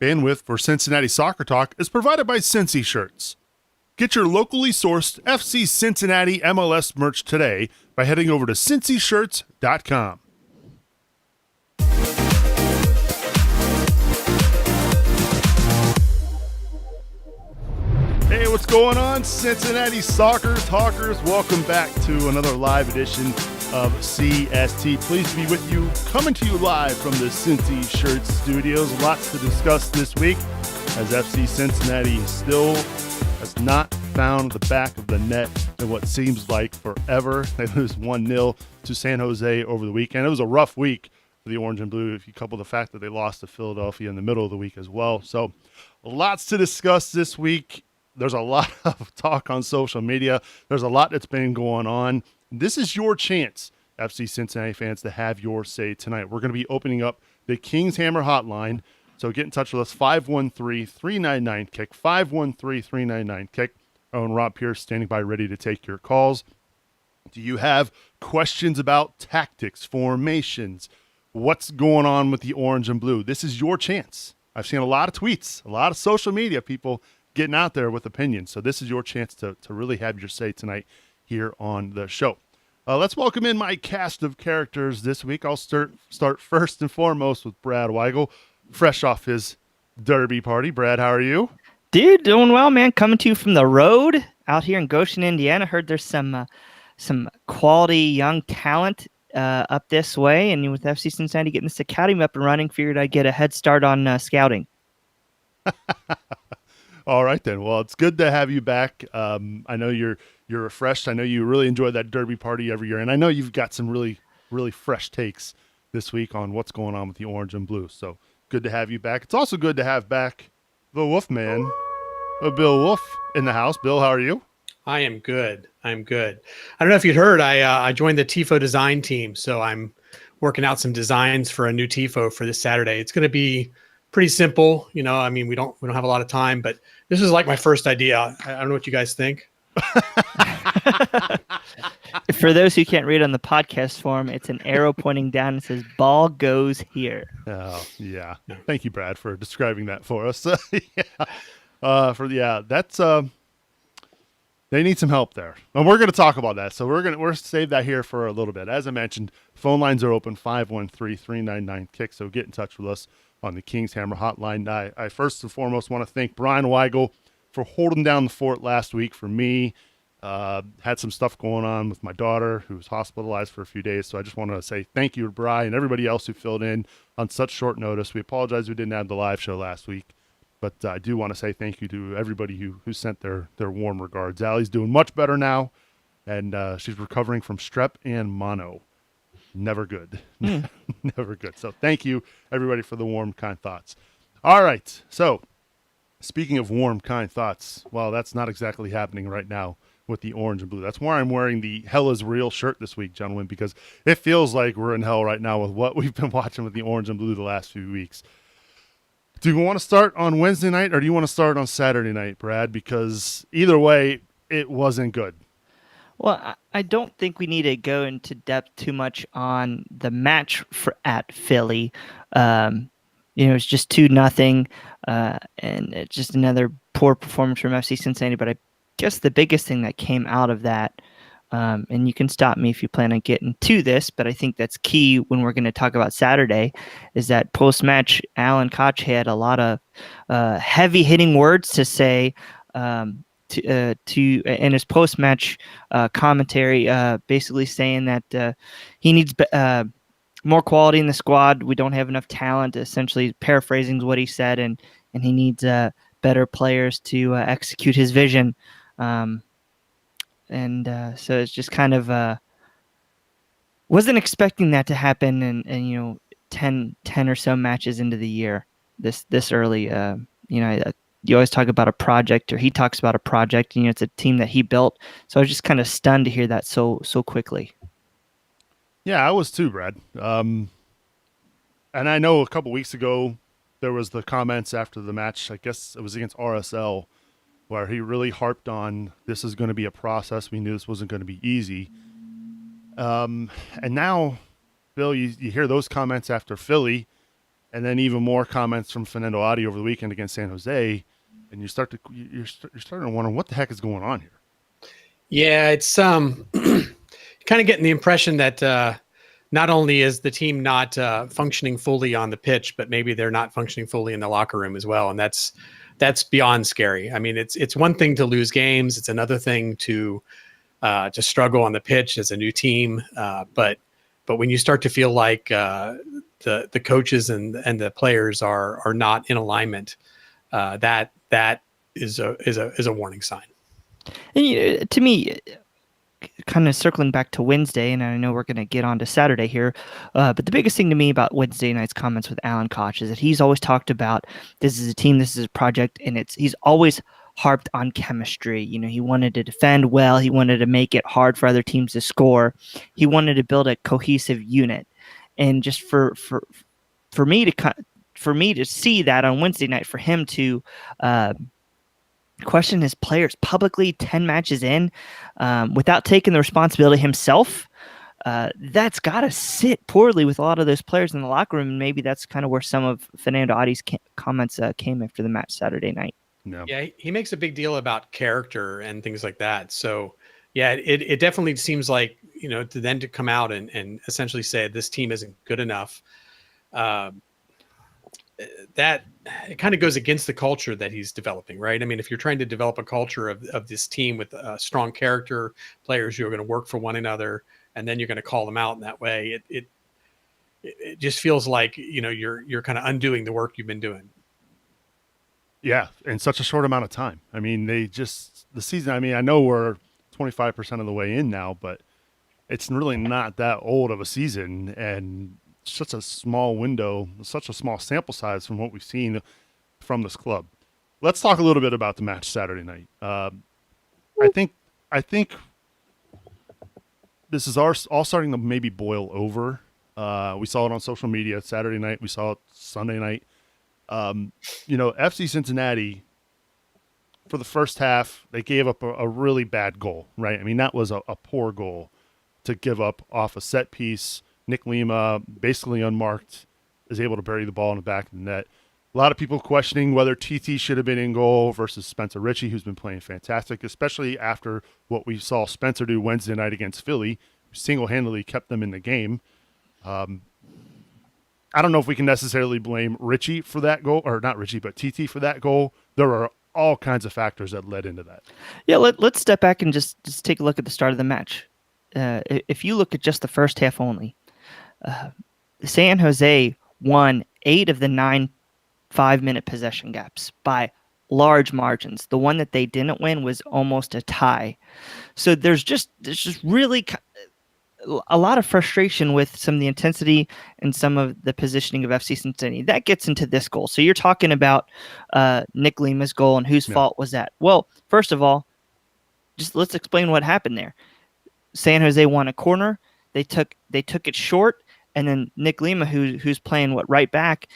Bandwidth for Cincinnati Soccer Talk is provided by Cincy Shirts. Get your locally sourced FC Cincinnati MLS merch today by heading over to cincyshirts.com. Hey, what's going on, Cincinnati Soccer Talkers? Welcome back to another live edition of CST. Pleased to be with you, coming to you live from the Cincy Shirts studios. Lots to discuss this week as FC Cincinnati still has not found the back of the net in what seems like forever. They lose 1-0 to San Jose over the weekend. It was a rough week for the Orange and Blue if you couple the fact that they lost to Philadelphia in the middle of the week as well. So lots to discuss this week. There's a lot of talk on social media. There's a lot that's been going on. This is your chance, FC Cincinnati fans, to have your say tonight. We're going to be opening up the Kings Hammer Hotline. So get in touch with us, 513-399-KICK, 513-399-KICK. Our own Rob Pierce standing by ready to take your calls. Do you have questions about tactics, formations, what's going on with the Orange and Blue? This is your chance. I've seen a lot of tweets, a lot of social media people getting out there with opinions. So this is your chance to really have your say tonight here on the show. Let's welcome in my cast of characters this week. I'll start first and foremost with Brad Weigel, fresh off his derby party. Brad, how are you? Dude, doing well, man. Coming to you from the road out here in Goshen, Indiana. Heard there's some quality young talent up this way, and with FC Cincinnati getting this academy up and running, figured I'd get a head start on scouting. All right, then. Well, it's good to have you back. I know you're refreshed. I know you really enjoy that derby party every year, and I know you've got some really, really fresh takes this week on what's going on with the Orange and Blue. So good to have you back. It's also good to have back the Wolfman, Bill Wolf, in the house. Bill, how are you? I am good. I'm good. I don't know if you'd heard, I joined the TIFO design team, so I'm working out some designs for a new TIFO for this Saturday. It's going to be pretty simple. You know, I mean, we don't have a lot of time, but this is like my first idea. I don't know what you guys think. For those who can't read on the podcast form, it's an arrow pointing down and says ball goes here. Oh, yeah. Thank you, Brad, for describing that for us. That's they need some help there. And we're going to talk about that. So we're save that here for a little bit. As I mentioned, phone lines are open, 513-399-KICK. So get in touch with us on the Kings Hammer Hotline. I first and foremost want to thank Brian Weigel for holding down the fort last week for me. Had some stuff going on with my daughter who was hospitalized for a few days. So I just want to say thank you to Brian and everybody else who filled in on such short notice. We apologize we didn't have the live show last week, but I do want to say thank you to everybody who sent their warm regards. Allie's doing much better now, and she's recovering from strep and mono. Never good. Never good. So thank you, everybody, for the warm, kind thoughts. All right. So speaking of warm, kind thoughts, well, that's not exactly happening right now with the Orange and Blue. That's why I'm wearing the Hell is Real shirt this week, gentlemen, because it feels like we're in hell right now with what we've been watching with the Orange and Blue the last few weeks. Do you want to start on Wednesday night or do you want to start on Saturday night, Brad? Because either way, it wasn't good. Well, I don't think we need to go into depth too much on the match at Philly. It's just 2-0, and it's just another poor performance from FC Cincinnati. But I guess the biggest thing that came out of that, and you can stop me if you plan on getting to this, but I think that's key when we're going to talk about Saturday, is that post-match, Alan Koch had a lot of heavy-hitting words to say to in his post-match commentary, basically saying that he needs more quality in the squad. We don't have enough talent, essentially paraphrasing what he said, and he needs better players to execute his vision. So it's just kind of wasn't expecting that to happen, and 10 or so matches into the year this early. You always talk about a project, or he talks about a project. It's a team that he built. So I was just kind of stunned to hear that so quickly. Yeah, I was too, Brad. And I know a couple weeks ago there was the comments after the match. I guess it was against RSL, where he really harped on this is going to be a process. We knew this wasn't going to be easy. And now, Bill, you hear those comments after Philly, and then even more comments from Fernando Adi over the weekend against San Jose, and you're starting to wonder what the heck is going on here. Yeah, it's kind of getting the impression that not only is the team not functioning fully on the pitch, but maybe they're not functioning fully in the locker room as well, and that's beyond scary. I mean, it's one thing to lose games; it's another thing to struggle on the pitch as a new team. But when you start to feel like the coaches and the players are not in alignment, that is a warning sign. And to me, kind of circling back to Wednesday, and I know we're going to get on to Saturday here, but the biggest thing to me about Wednesday night's comments with Alan Koch is that he's always talked about this is a team, this is a project, and he's always harped on chemistry. He wanted to defend well, he wanted to make it hard for other teams to score, he wanted to build a cohesive unit, and just for me to see that on Wednesday night, for him to question his players publicly 10 matches in without taking the responsibility himself, that's got to sit poorly with a lot of those players in the locker room. And maybe that's kind of where some of Fernando Adi's comments came after the match Saturday night. No. Yeah, he makes a big deal about character and things like that. So, yeah, it definitely seems like, to come out and essentially say this team isn't good enough, that it kind of goes against the culture that he's developing, right? I mean, if you're trying to develop a culture of this team with strong character, players who are going to work for one another, and then you're going to call them out in that way, it just feels like, you're kind of undoing the work you've been doing. Yeah, in such a short amount of time. I mean, the season, I mean, I know we're 25% of the way in now, but it's really not that old of a season, and such a small window, such a small sample size from what we've seen from this club. Let's talk a little bit about the match Saturday night. I think this is all starting to maybe boil over. We saw it on social media Saturday night. We saw it Sunday night. FC Cincinnati, for the first half, they gave up a really bad goal, right? I mean, that was a poor goal to give up off a set piece. Nick Lima, basically unmarked, is able to bury the ball in the back of the net. A lot of people questioning whether TT should have been in goal versus Spencer Ritchie, who's been playing fantastic, especially after what we saw Spencer do Wednesday night against Philly, who single-handedly kept them in the game. I don't know if we can necessarily blame Ritchie for that goal, or not Ritchie, but TT for that goal. There are all kinds of factors that led into that. Yeah, let's step back and just take a look at the start of the match. If you look at just the first half only, San Jose won 8 of the 9 5-minute possession gaps by large margins. The one that they didn't win was almost a tie. So there's just really a lot of frustration with some of the intensity and some of the positioning of FC Cincinnati. That gets into this goal. So you're talking about Nick Lima's goal, and whose fault was that? Well, first of all, just let's explain what happened there. San Jose won a corner. They took it short, and then Nick Lima, who's playing right back,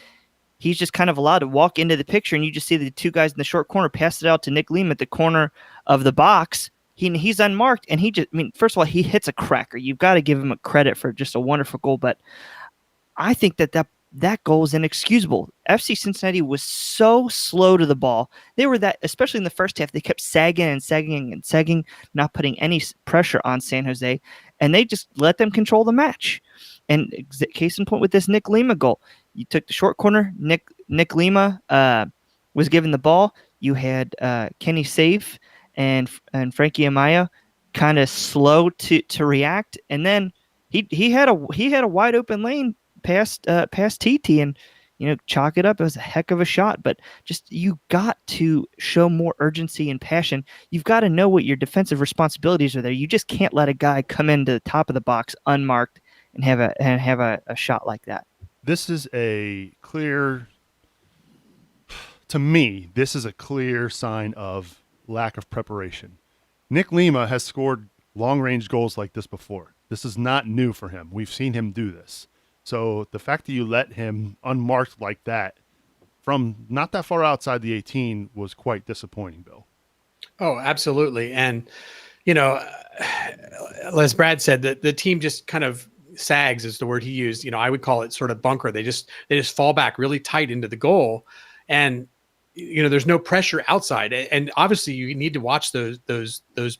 he's just kind of allowed to walk into the picture, and you just see the two guys in the short corner pass it out to Nick Lima at the corner of the box. He's unmarked, and first of all, he hits a cracker. You've got to give him a credit for just a wonderful goal, but I think that goal is inexcusable. FC Cincinnati was so slow to the ball. They were especially in the first half, they kept sagging, not putting any pressure on San Jose, and they just let them control the match. And case in point with this Nick Lima goal, you took the short corner, Nick Lima was given the ball. You had Kenny Save and Frankie Amaya kind of slow to react, and then he had a wide open lane past TT, and chalk it up. It was a heck of a shot, but just you got to show more urgency and passion. You've got to know what your defensive responsibilities are there. You just can't let a guy come into the top of the box unmarked and have a shot like that. This is a clear, to me, this is a clear sign of lack of preparation. Nick Lima has scored long-range goals like this before. This is not new for him. We've seen him do this. So the fact that you let him unmarked like that from not that far outside the 18 was quite disappointing, Bill. Oh, absolutely. And, as Brad said, the team just kind of sags is the word he used. I would call it sort of bunker. They just fall back really tight into the goal, and there's no pressure outside. And obviously you need to watch those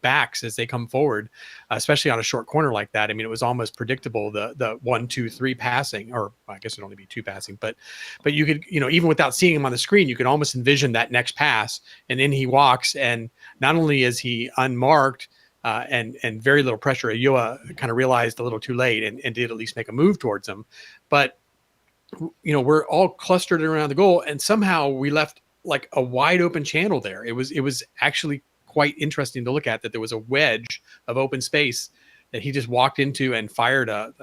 backs as they come forward, especially on a short corner like that. I mean, it was almost predictable, the 1, 2, 3 passing, or I guess it'd only be 2 passing, but you could, even without seeing him on the screen, you could almost envision that next pass. And then he walks, and not only is he unmarked, and very little pressure, Ayua kind of realized a little too late and did at least make a move towards him. But, we're all clustered around the goal, and somehow we left like a wide open channel there. It was actually quite interesting to look at, that there was a wedge of open space that he just walked into and fired a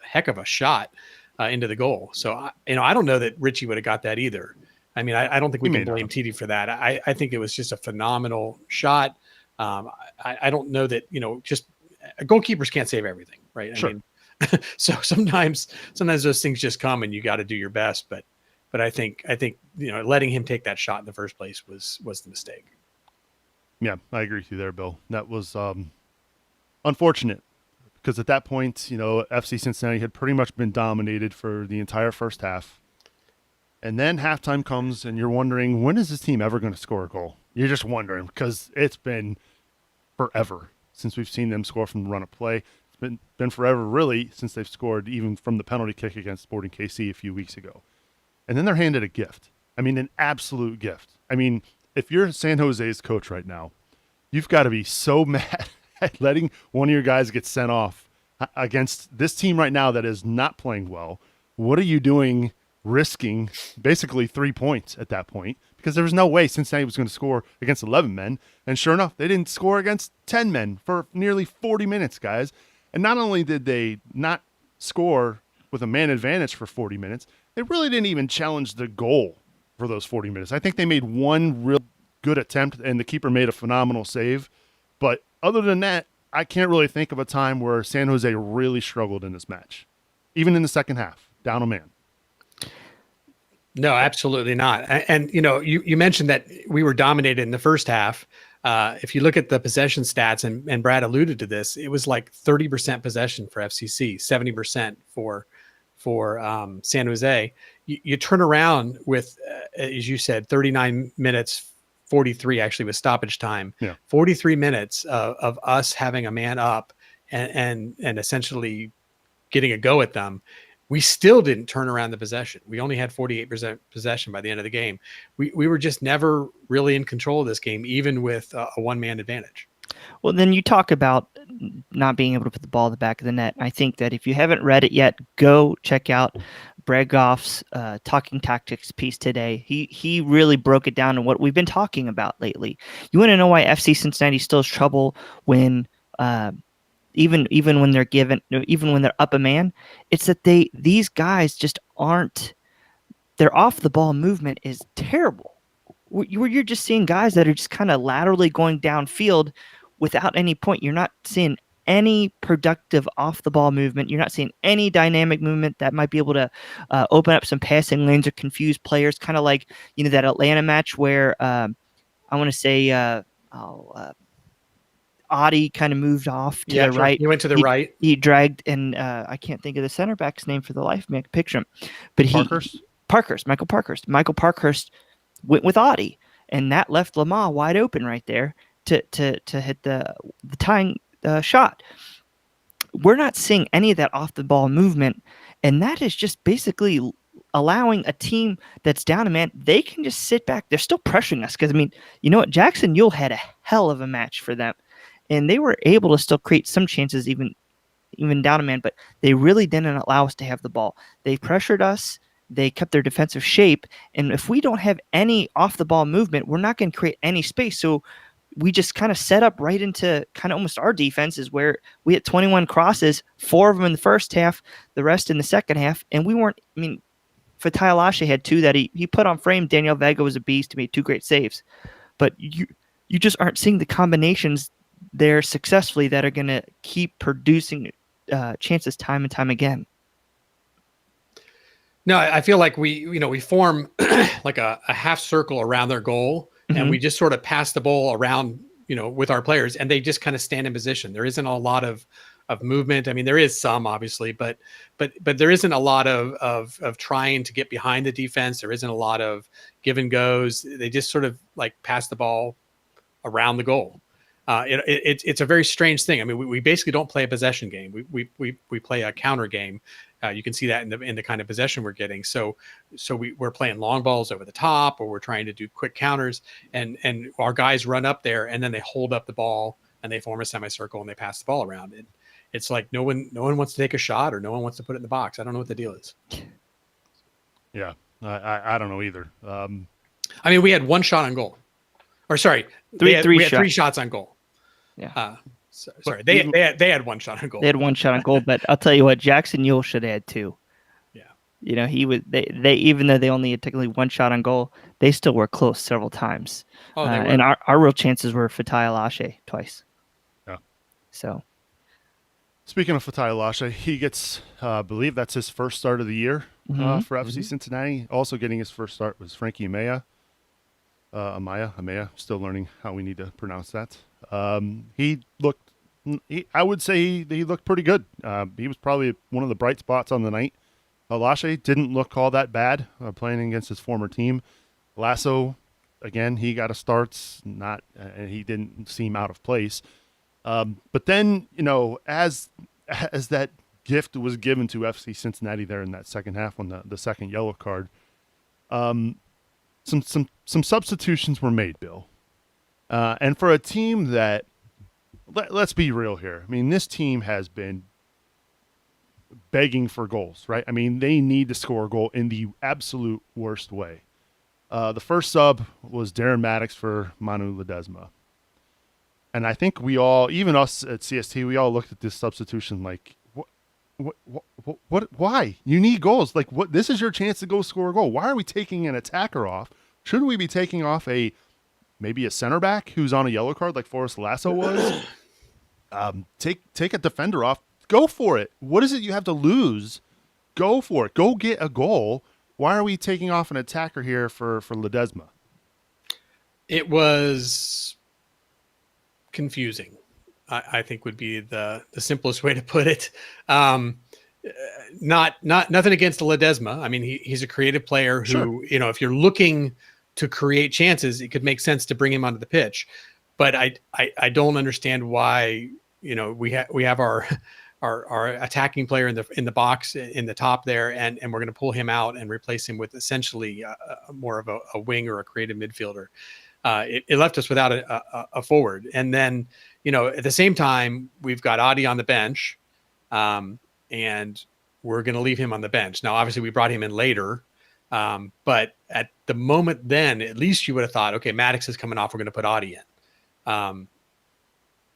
heck of a shot into the goal. So, I don't know that Richie would have got that either. I mean, I don't think we can blame TD for that. I think it was just a phenomenal shot. I don't know that, just goalkeepers can't save everything, right? Sure. I mean, so sometimes those things just come and you got to do your best. But I think letting him take that shot in the first place was the mistake. Yeah, I agree with you there, Bill. That was unfortunate, because at that point, FC Cincinnati had pretty much been dominated for the entire first half. And then halftime comes, and you're wondering, when is this team ever going to score a goal? You're just wondering, because it's been forever since we've seen them score from the run of play. It's been forever, really, since they've scored even from the penalty kick against Sporting KC a few weeks ago. And then they're handed a gift. I mean, an absolute gift. I mean, if you're San Jose's coach right now, you've got to be so mad at letting one of your guys get sent off against this team right now that is not playing well. What are you doing risking basically 3 points at that point? Because there was no way Cincinnati was going to score against 11 men. And sure enough, they didn't score against 10 men for nearly 40 minutes, guys. And not only did they not score with a man advantage for 40 minutes, they really didn't even challenge the goal for those 40 minutes. I think they made one real good attempt, and the keeper made a phenomenal save. But other than that, I can't really think of a time where San Jose really struggled in this match, even in the second half, down a man. No, absolutely not. And you mentioned that we were dominated in the first half. If you look at the possession stats, and Brad alluded to this, it was like 30% possession for FCC, 70% for San Jose. You turn around with, as you said, 39 minutes, 43 actually with stoppage time. Yeah. 43 minutes of us having a man up and essentially getting a go at them. We still didn't turn around the possession. We only had 48% possession by the end of the game. We were just never really in control of this game, even with a one-man advantage. Well, then you talk about not being able to put the ball in the back of the net. I think that if you haven't read it yet, go check out Brad Goff's Talking Tactics piece today. He really broke it down to what we've been talking about lately. You want to know why FC Cincinnati still has trouble when even when they're given, even when they're up a man? It's that these guys just aren't. Their off the ball movement is terrible. You're just seeing guys that are just kind of laterally going downfield without any point. You're not seeing any productive off the ball movement. You're not seeing any dynamic movement that might be able to open up some passing lanes or confuse players. Kind of like, that Atlanta match where I want to say Adi kind of moved off to the right. He went to the right. He dragged, and I can't think of the center back's name for the life of me. I can picture him. But Michael Parkhurst went with Adi, and that left Lamar wide open right there to hit the tying shot. We're not seeing any of that off the ball movement, and that is just basically allowing a team that's down a man. They can just sit back. They're still pressuring us because, you know what? Jackson Yule had a hell of a match for them, and they were able to still create some chances even down a man, but they really didn't allow us to have the ball. They pressured us. They kept their defensive shape. And if we don't have any off the ball movement, we're not going to create any space. So we just kind of set up right into kind of almost our defenses, where we had 21 crosses, 4 of them in the first half, the rest in the second half. And we weren't, Fatai Alashe had 2 that he put on frame. Daniel Vega was a beast. He made 2 great saves. But you just aren't seeing the combinations there successfully that are going to keep producing chances time and time again. No, I feel like we form like a half circle around their goal, and we just sort of pass the ball around, with our players, and they just kind of stand in position. There isn't a lot of of movement. I mean, there is some obviously, but there isn't a lot of trying to get behind the defense. There isn't a lot of give and goes. They just sort of like pass the ball around the goal. It's a very strange thing. I mean, we basically don't play a possession game. We play a counter game. You can see that in the kind of possession we're getting. So we're playing long balls over the top, or we're trying to do quick counters, and our guys run up there and then they hold up the ball and they form a semicircle and they pass the ball around. And it's like no one wants to take a shot, or no one wants to put it in the box. I don't know what the deal is. Yeah, I don't know either. I mean, we had one shot on goal. Or sorry, we had 3 shots on goal. Yeah. Sorry, they had one shot on goal. They had one shot on goal, but I'll tell you what, Jackson Ewell should have had 2. Yeah. You know, they even though they only had technically one shot on goal, they still were close several times. Oh, and our real chances were Fatai Lashe twice. Yeah. So. Speaking of Fatai Lashe, he gets, I believe that's his first start of the year for FC Cincinnati. Also getting his first start was Frankie Amaya. Amaya, still learning how we need to pronounce that. He looked, I would say he looked pretty good. He was probably one of the bright spots on the night. Lashe didn't look all that bad playing against his former team. Lasso, again, he got a start, and he didn't seem out of place. But then, you know, as that gift was given to FC Cincinnati there in that second half on the second yellow card, some substitutions were made, Bill. And for a team that, let's be real here. I mean, this team has been begging for goals, right? I mean, they need to score a goal in the absolute worst way. The first sub was Darren Maddox for Manu Ledesma. And I think we all, even us at CST, we all looked at this substitution like, what, why? You need goals. Like, what? This is your chance to go score a goal. Why are we taking an attacker off? Shouldn't we be taking off maybe a center back who's on a yellow card like Forrest Lasso was? Take a defender off. Go for it. What is it you have to lose? Go for it. Go get a goal. Why are we taking off an attacker here for Ledesma? It was confusing, I think would be the simplest way to put it. Nothing against Ledesma. I mean, he's a creative player who, sure, you know, if you're looking to create chances, it could make sense to bring him onto the pitch. But I don't understand why, you know, we have our attacking player in the box in the top there, and we're going to pull him out and replace him with essentially more of a wing or a creative midfielder. It left us without a forward. And then, you know, at the same time, we've got Adi on the bench, and we're going to leave him on the bench. Now, obviously, we brought him in later, but at the moment then, at least you would have thought, okay, Maddox is coming off, we're going to put Adi in.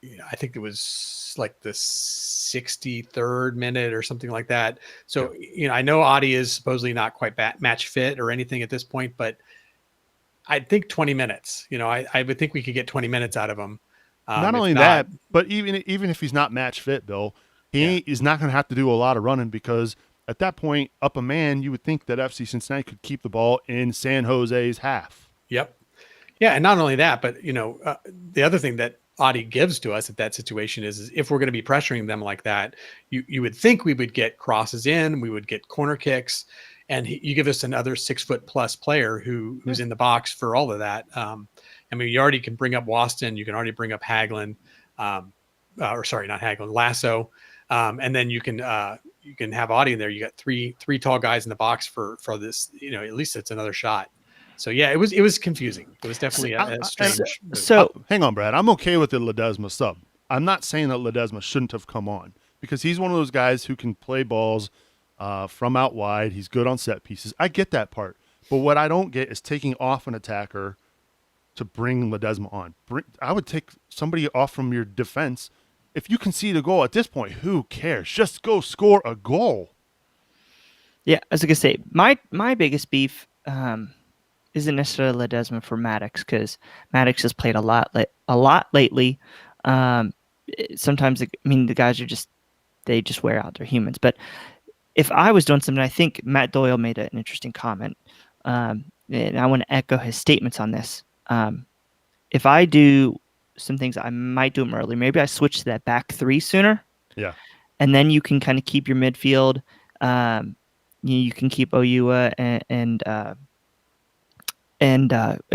You know, I think it was like the 63rd minute or something like that. So, you know, I know Adi is supposedly not quite match fit or anything at this point, but I think 20 minutes, you know, I would think we could get 20 minutes out of him. Not only that, but even if he's not match fit, Bill, he is not going to have to do a lot of running, because at that point, up a man, you would think that FC Cincinnati could keep the ball in San Jose's half. Yep. Yeah, and not only that, but, you know, the other thing that Adi gives to us at that situation is if we're going to be pressuring them like that, you would think we would get crosses in, we would get corner kicks, and you give us another 6-foot+ player who's in the box for all of that. I mean, you already can bring up Waston, you can already bring up Hagelin, or sorry, not Hagelin, Lasso, and then you can have Adi in there. You got three tall guys in the box for this. You know, at least it's another shot. So yeah, it was confusing. It was definitely a strange. So hang on, Brad. I'm okay with the Ledesma sub. I'm not saying that Ledesma shouldn't have come on, because he's one of those guys who can play balls from out wide. He's good on set pieces. I get that part. But what I don't get is taking off an attacker to bring Ledesma on. I would take somebody off from your defense. If you concede a goal at this point, who cares? Just go score a goal. Yeah, I was going to say, my biggest beef isn't necessarily Ledesma for Maddox, because Maddox has played a lot lately. Sometimes, I mean, the guys they just wear out. They're humans. But if I was doing something, I think Matt Doyle made an interesting comment, and I want to echo his statements on this. If I do some things, I might do them early. Maybe I switch to that back three sooner, Yeah. And then you can kind of keep your midfield. Um, you can keep Oyua and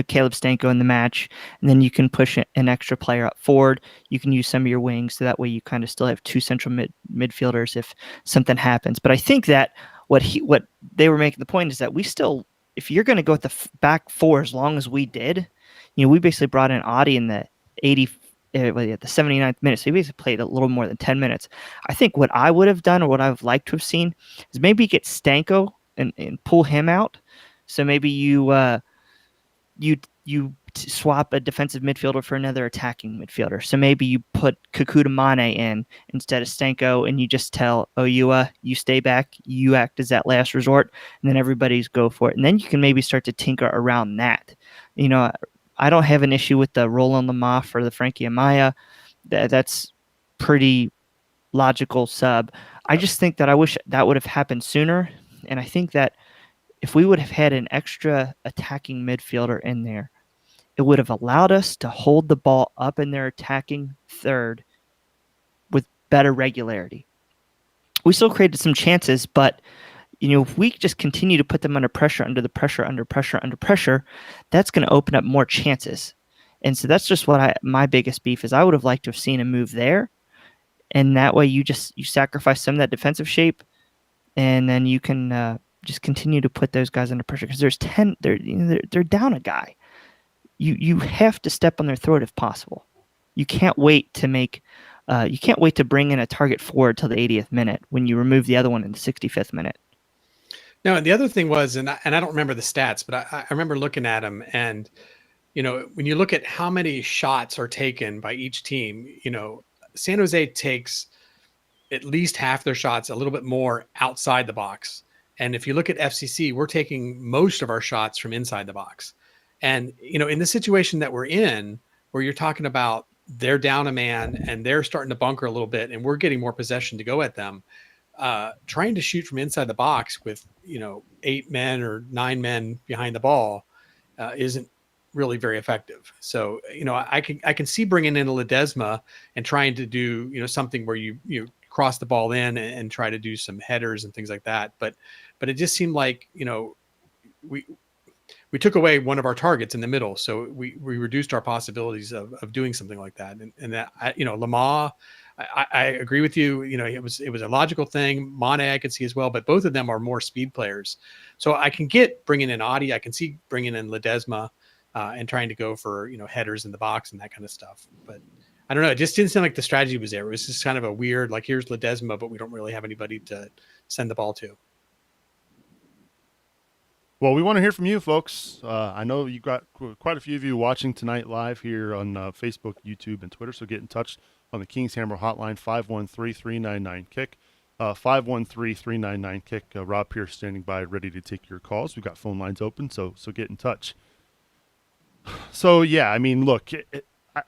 Caleb Stanko in the match, and then you can push an extra player up forward. You can use some of your wings, so that way you kind of still have two central midfielders if something happens. But I think that what they were making the point is that we still, if you're going to go with the back four as long as we did, we basically brought in Audie in the 80. At the 79th minute, so he basically played a little more than 10 minutes. I think what I would have done, or what I would like to have seen, is maybe get Stanko and pull him out. So maybe you swap a defensive midfielder for another attacking midfielder. So maybe you put Kakuta Mane in instead of Stanko, and you just tell Oyua, you stay back, you act as that last resort, and then everybody's go for it. And then you can maybe start to tinker around that. I don't have an issue with the Roland Lamah for the Frankie Amaya. That's pretty logical sub. I just think that I wish that would have happened sooner. And I think that if we would have had an extra attacking midfielder in there, it would have allowed us to hold the ball up in their attacking third with better regularity. We still created some chances, but if we just continue to put them under pressure, under pressure, that's going to open up more chances. And so that's just my biggest beef is I would have liked to have seen a move there. And that way you sacrifice some of that defensive shape, and then you can just continue to put those guys under pressure, because there's 10, they're down a guy. You have to step on their throat if possible. You can't wait to bring in a target forward till the 80th minute when you remove the other one in the 65th minute. No, and the other thing was, and I don't remember the stats, but I remember looking at them, and when you look at how many shots are taken by each team, San Jose takes at least half their shots, a little bit more outside the box. And if you look at FCC, we're taking most of our shots from inside the box. And, in the situation that we're in, where you're talking about they're down a man and they're starting to bunker a little bit and we're getting more possession to go at them, trying to shoot from inside the box with, 8 men or 9 men behind the ball isn't really very effective. So, I can see bringing in a Ledesma and trying to do, something where you cross the ball in and try to do some headers and things like that. But it just seemed like, we took away one of our targets in the middle. So we reduced our possibilities of doing something like that. And that, Lamah, I agree with you. It was a logical thing. Mane, I could see as well, but both of them are more speed players. So I can get bringing in Audie. I can see bringing in Ledesma and trying to go for, headers in the box and that kind of stuff. But I don't know. It just didn't seem like the strategy was there. It was just kind of a weird, like, here's Ledesma, but we don't really have anybody to send the ball to. Well, we want to hear from you, folks. I know you got quite a few of you watching tonight live here on Facebook, YouTube, and Twitter. So get in touch on the Kings Hammer Hotline, 513-399-KICK. 513-399-KICK. Rob Pierce standing by, ready to take your calls. We've got phone lines open, so get in touch. So, yeah, I mean, look,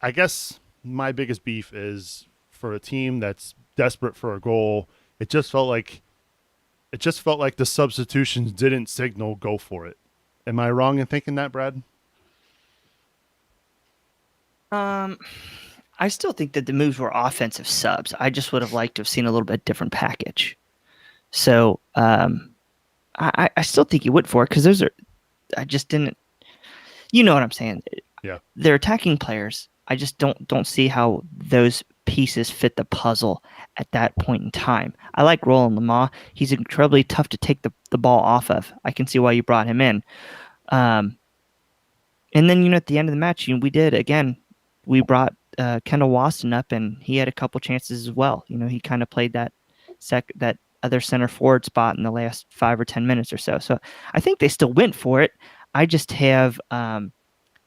I guess my biggest beef is for a team that's desperate for a goal. It just felt like the substitutions didn't signal go for it. Am I wrong in thinking that, Brad? I still think that the moves were offensive subs. I just would have liked to have seen a little bit different package. So I still think you went for it, because I just didn't. You know what I'm saying? Yeah. They're attacking players. I just don't see how those pieces fit the puzzle at that point in time. I like Roland Lamah. He's incredibly tough to take the ball off of. I can see why you brought him in. And then, at the end of the match, we brought Kendall Waston up, and he had a couple chances as well. He kind of played that other center forward spot in the last 5 or 10 minutes or so. So I think they still went for it. I just have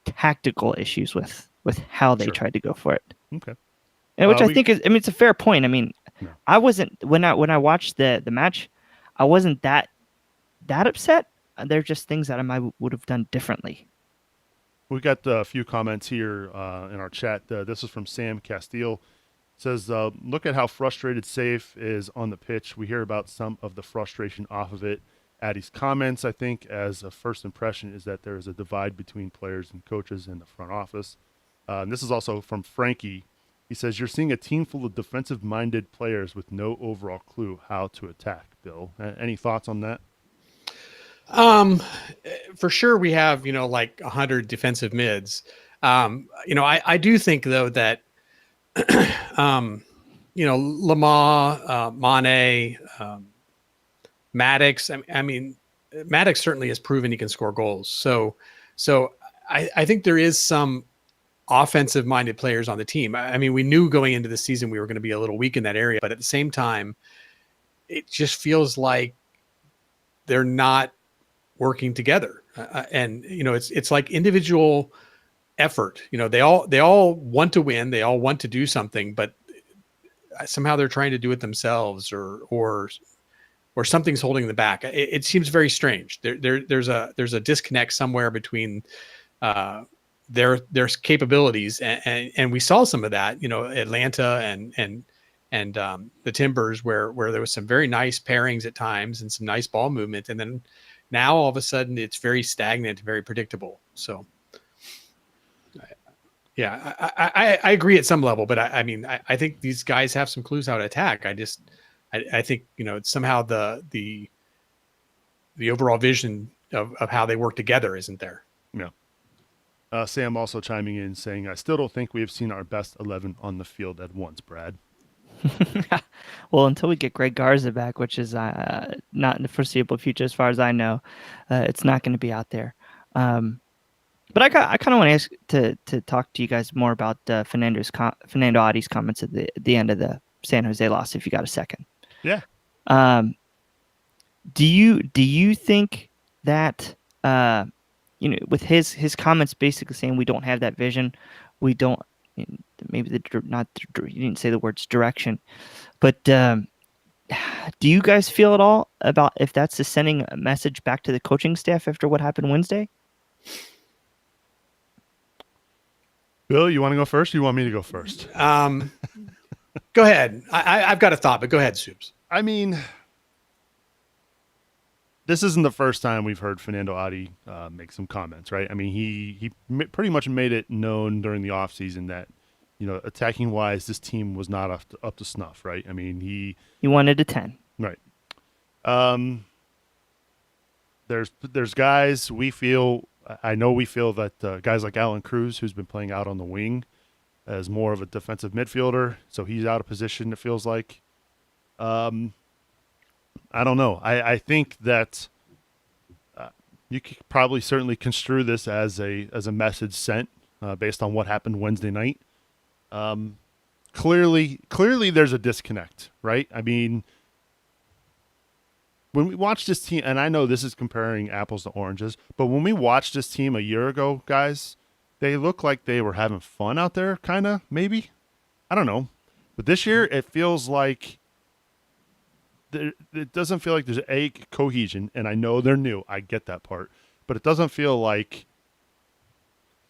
tactical issues with how they tried to go for it. Okay. And which I think is, it's a fair point. No. I wasn't, when I watched the match, I wasn't that upset. They're just things that I would have done differently. We got a few comments here in our chat. This is from Sam Castile. It says, look at how frustrated Safe is on the pitch. We hear about some of the frustration off of it. Addie's comments, I think, as a first impression, is that there is a divide between players and coaches in the front office. And this is also from Frankie. He says, you're seeing a team full of defensive-minded players with no overall clue how to attack, Bill. Any thoughts on that? For sure we have, like 100 defensive mids. I do think though that, Lamar, Mane, Maddox. I mean, Maddox certainly has proven he can score goals. So I think there is some offensive minded players on the team. I mean, we knew going into the season we were going to be a little weak in that area, but at the same time, it just feels like they're not working together. And it's like individual effort. They all want to win, they all want to do something, but somehow they're trying to do it themselves, or something's holding them back. It seems very strange. There's a disconnect somewhere between their capabilities, and we saw some of that, Atlanta and the Timbers, where there was some very nice pairings at times and some nice ball movement, and then now all of a sudden it's very stagnant, very predictable. So yeah, I agree at some level, but I mean, I think these guys have some clues how to attack. I think, somehow the overall vision of how they work together isn't there. Yeah. Sam also chiming in saying, I still don't think we have seen our best 11 on the field at once, Brad. Well, until we get Greg Garza back, which is not in the foreseeable future, as far as I know, it's not going to be out there. But I kind of want to ask to talk to you guys more about Fernando Adi's comments at the end of the San Jose loss, if you got a second. Yeah. Do you think that with his comments basically saying we don't have that vision, we don't, maybe you didn't say the words direction, but do you guys feel at all about if that's sending a message back to the coaching staff after what happened Wednesday? Bill, you want to go first? Or you want me to go first? Go ahead. I've got a thought, but go ahead, Soups. I mean, this isn't the first time we've heard Fernando Adi make some comments, right? I mean, he pretty much made it known during the offseason that, attacking wise, this team was not up to snuff, right? I mean, he wanted a 10. Right. There's guys I know we feel that guys like Alan Cruz, who's been playing out on the wing as more of a defensive midfielder, so he's out of position, it feels like. I don't know. I think that you could probably certainly construe this as a message sent based on what happened Wednesday night. Clearly there's a disconnect, right? I mean, when we watch this team, and I know this is comparing apples to oranges, but when we watched this team a year ago, guys, they look like they were having fun out there, kind of, maybe. I don't know. But this year, it feels like it doesn't feel like there's a cohesion, and I know they're new. I get that part. But it doesn't feel like,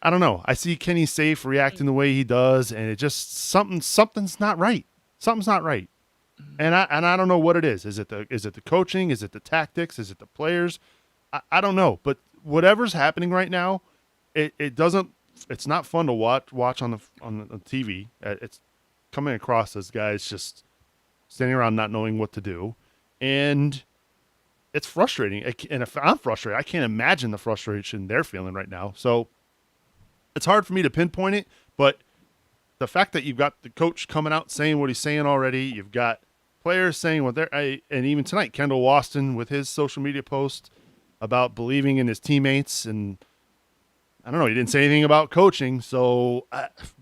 I don't know. I see Kenny Safe reacting the way he does, and it just, something's not right. Something's not right. And I don't know what it is. Is it the coaching? Is it the tactics? Is it the players? I don't know. But whatever's happening right now, it's not fun to watch on the TV. It's coming across as guys just standing around not knowing what to do, and it's frustrating. And if I'm frustrated, I can't imagine the frustration they're feeling right now. So it's hard for me to pinpoint it, but the fact that you've got the coach coming out saying what he's saying already, you've got players saying what and even tonight, Kendall Waston with his social media post about believing in his teammates, and I don't know, he didn't say anything about coaching. So,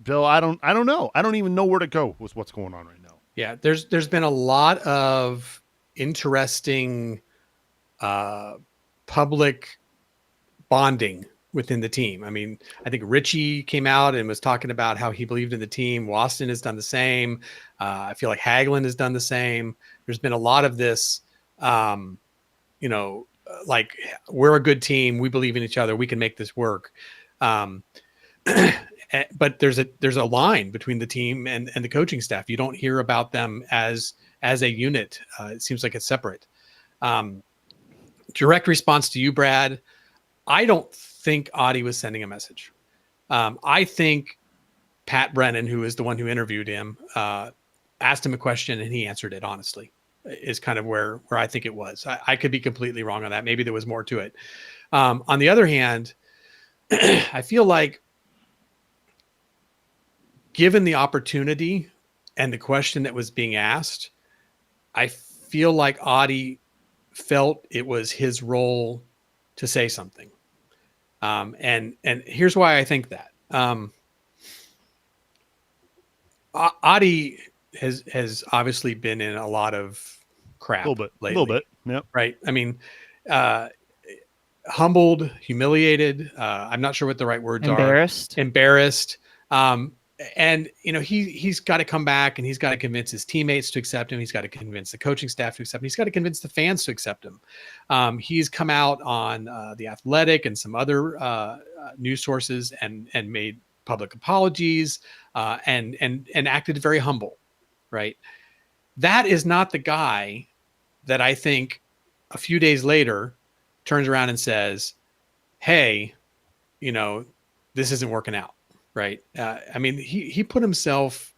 Bill, I don't know. I don't even know where to go with what's going on right now. Yeah, there's been a lot of interesting public bonding within the team. I mean, I think Richie came out and was talking about how he believed in the team. Waston has done the same. I feel like Hagelin has done the same. There's been a lot of this, like, we're a good team. We believe in each other. We can make this work. But there's a line between the team and the coaching staff. You don't hear about them as a unit. It seems like it's separate. Direct response to you, Brad. I don't think Adi was sending a message. I think Pat Brennan, who is the one who interviewed him, asked him a question and he answered it honestly. Is kind of where I think it was. I could be completely wrong on that. Maybe there was more to it. On the other hand, I feel like given the opportunity and the question that was being asked, I feel like Audie felt it was his role to say something. And here's why I think that. Audie has obviously been in a lot of crap lately. A little bit. Yep. Right. I mean, humbled, humiliated. I'm not sure what the right words are. Embarrassed. And he's got to come back and he's got to convince his teammates to accept him. He's got to convince the coaching staff to accept him. He's got to convince the fans to accept him. He's come out on The Athletic and some other news sources and made public apologies and acted very humble. Right. That is not the guy that I think a few days later turns around and says, hey, this isn't working out. Right. I mean, he put himself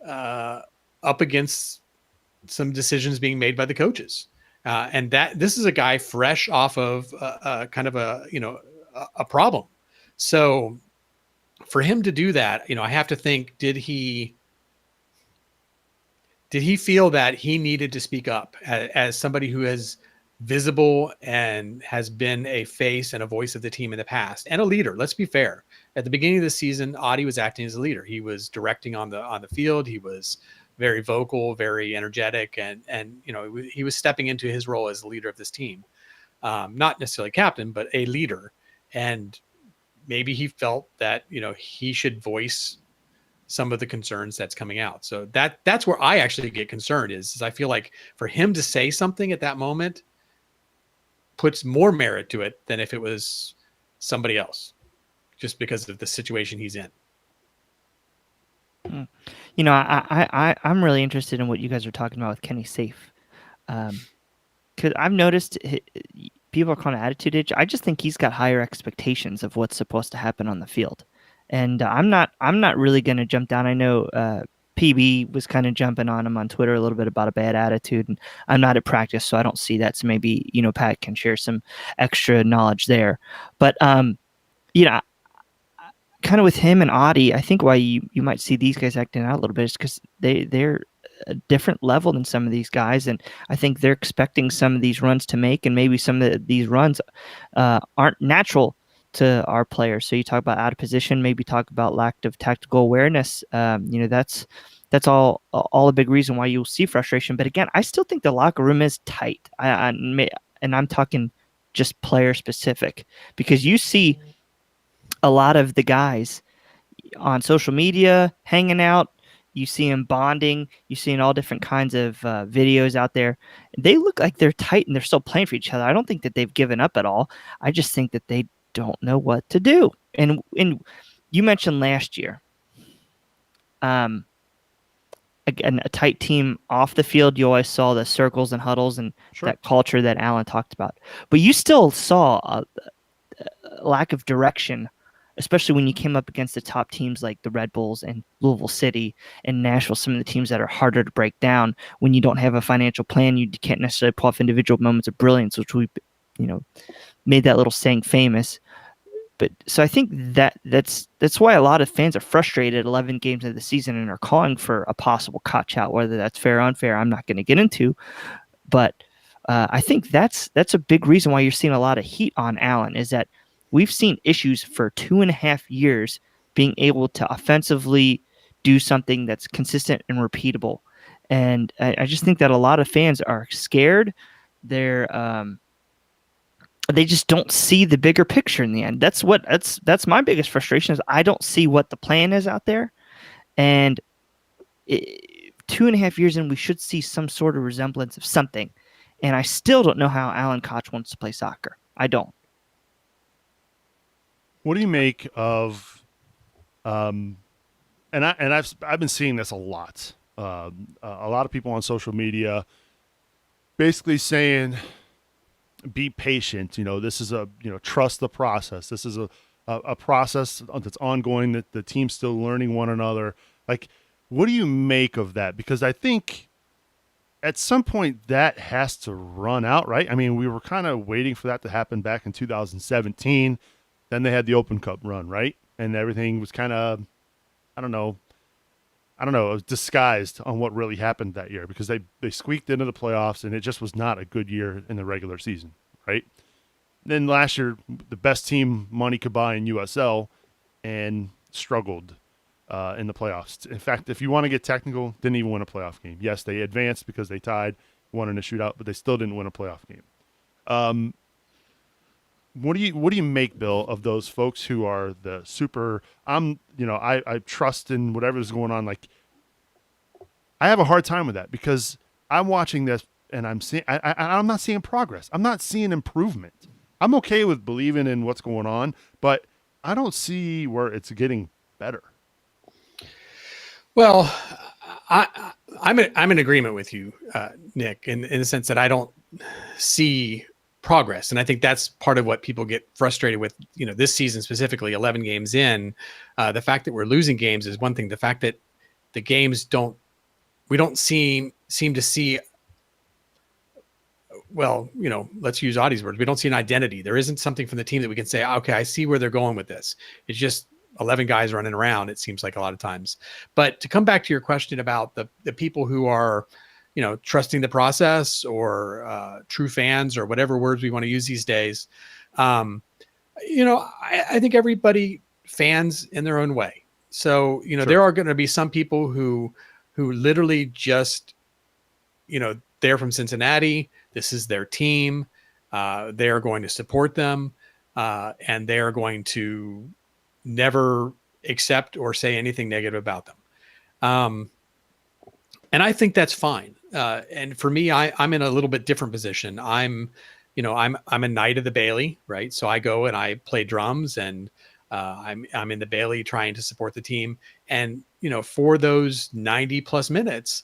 up against some decisions being made by the coaches. And that this is a guy fresh off of kind of a problem. So for him to do that, I have to think, did he feel that he needed to speak up as somebody who is visible and has been a face and a voice of the team in the past and a leader? Let's be fair. At the beginning of the season, Audie was acting as a leader. He was directing on the field. He was very vocal, very energetic, and he was stepping into his role as the leader of this team. Not necessarily captain, but a leader. And maybe he felt that, he should voice some of the concerns that's coming out. So that's where I actually get concerned is I feel like for him to say something at that moment puts more merit to it than if it was somebody else, just because of the situation he's in. I'm really interested in what you guys are talking about with Kenny Safe. Because I've noticed people are calling it attitude issue. I just think he's got higher expectations of what's supposed to happen on the field. And I'm not really going to jump down. I know PB was kind of jumping on him on Twitter a little bit about a bad attitude, and I'm not at practice, so I don't see that. So maybe, Pat can share some extra knowledge there. But, kind of with him and Audie, I think why you might see these guys acting out a little bit is because they're a different level than some of these guys, and I think they're expecting some of these runs to make, and maybe some of these runs aren't natural to our players. So you talk about out of position, maybe talk about lack of tactical awareness. That's all a big reason why you'll see frustration. But again, I still think the locker room is tight. And I'm talking just player specific, because you see a lot of the guys on social media hanging out. You see them bonding. You see in all different kinds of videos out there. They look like they're tight and they're still playing for each other. I don't think that they've given up at all. I just think that they don't know what to do. And you mentioned last year, again, a tight team off the field, you always saw the circles and huddles and that culture that Alan talked about. But you still saw a lack of direction, especially when you came up against the top teams like the Red Bulls and Louisville City and Nashville, some of the teams that are harder to break down. When you don't have a financial plan, you can't necessarily pull off individual moments of brilliance, which we, made that little saying famous. But so I think that's why a lot of fans are frustrated 11 games of the season and are calling for a possible catch out. Whether that's fair or unfair, I'm not going to get into. But I think that's a big reason why you're seeing a lot of heat on Allen, is that we've seen issues for 2.5 years being able to offensively do something that's consistent and repeatable. And I just think that a lot of fans are scared. They just don't see the bigger picture in the end. That's my biggest frustration, is I don't see what the plan is out there. And 2.5 years in, we should see some sort of resemblance of something. And I still don't know how Alan Koch wants to play soccer. I don't. What do you make of, and I've been seeing this a lot. A lot of people on social media basically saying, be patient. This is trust the process. This is a a process that's ongoing, that the team's still learning one another. Like, what do you make of that? Because I think at some point that has to run out, right? I mean, we were kind of waiting for that to happen back in 2017. Then they had the Open Cup run, right? And everything was kind of, I don't know, it was disguised on what really happened that year, because they squeaked into the playoffs and it just was not a good year in the regular season, right? Then last year, the best team money could buy in USL and struggled in the playoffs. In fact, if you want to get technical, didn't even win a playoff game. Yes, they advanced because they tied, won in a shootout, but they still didn't win a playoff game. What do you make, Bill, of those folks who are the super? I trust in whatever's going on. Like, I have a hard time with that, because I'm watching this and I'm not seeing progress. I'm not seeing improvement. I'm okay with believing in what's going on, but I don't see where it's getting better. Well, I'm in agreement with you, Nick, in the sense that I don't see progress, and I think that's part of what people get frustrated with. This season specifically, 11 games in, the fact that we're losing games is one thing. The fact that the games we don't seem to see. Well, let's use Audie's words. We don't see an identity. There isn't something from the team that we can say, okay, I see where they're going with this. It's just 11 guys running around, it seems like, a lot of times. But to come back to your question about the people who are, trusting the process, or true fans, or whatever words we want to use these days, I think everybody fans in their own way. So, Sure. There are going to be some people who literally just, they're from Cincinnati. This is their team. They are going to support them, and they are going to never accept or say anything negative about them. And I think that's fine. And for me, I'm in a little bit different position. I'm a knight of the Bailey, right? So I go and I play drums, and I'm in the Bailey trying to support the team. And, for those 90 plus minutes,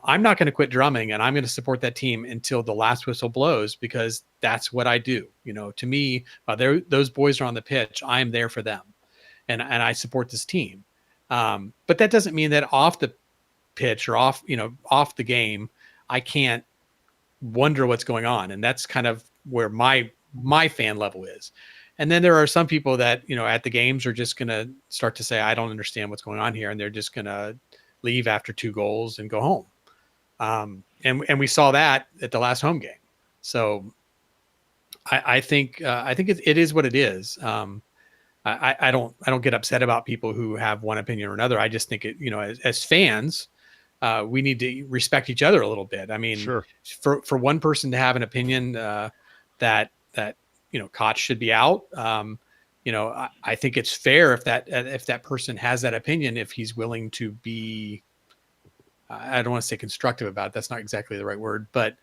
I'm not going to quit drumming, and I'm going to support that team until the last whistle blows, because that's what I do. To me, those boys are on the pitch, I'm there for them, and I support this team. But that doesn't mean that off the pitch, or off the game, I can't wonder what's going on. And that's kind of where my fan level is. And then there are some people that, at the games are just going to start to say, I don't understand what's going on here. And they're just going to leave after 2 goals and go home. And we saw that at the last home game. So I think it is what it is. I don't get upset about people who have one opinion or another. I just think as fans, we need to respect each other a little bit. I mean, Sure. For one person to have an opinion that Koch should be out, I think it's fair if that person has that opinion, if he's willing to be, I don't want to say constructive about it. That's not exactly the right word, but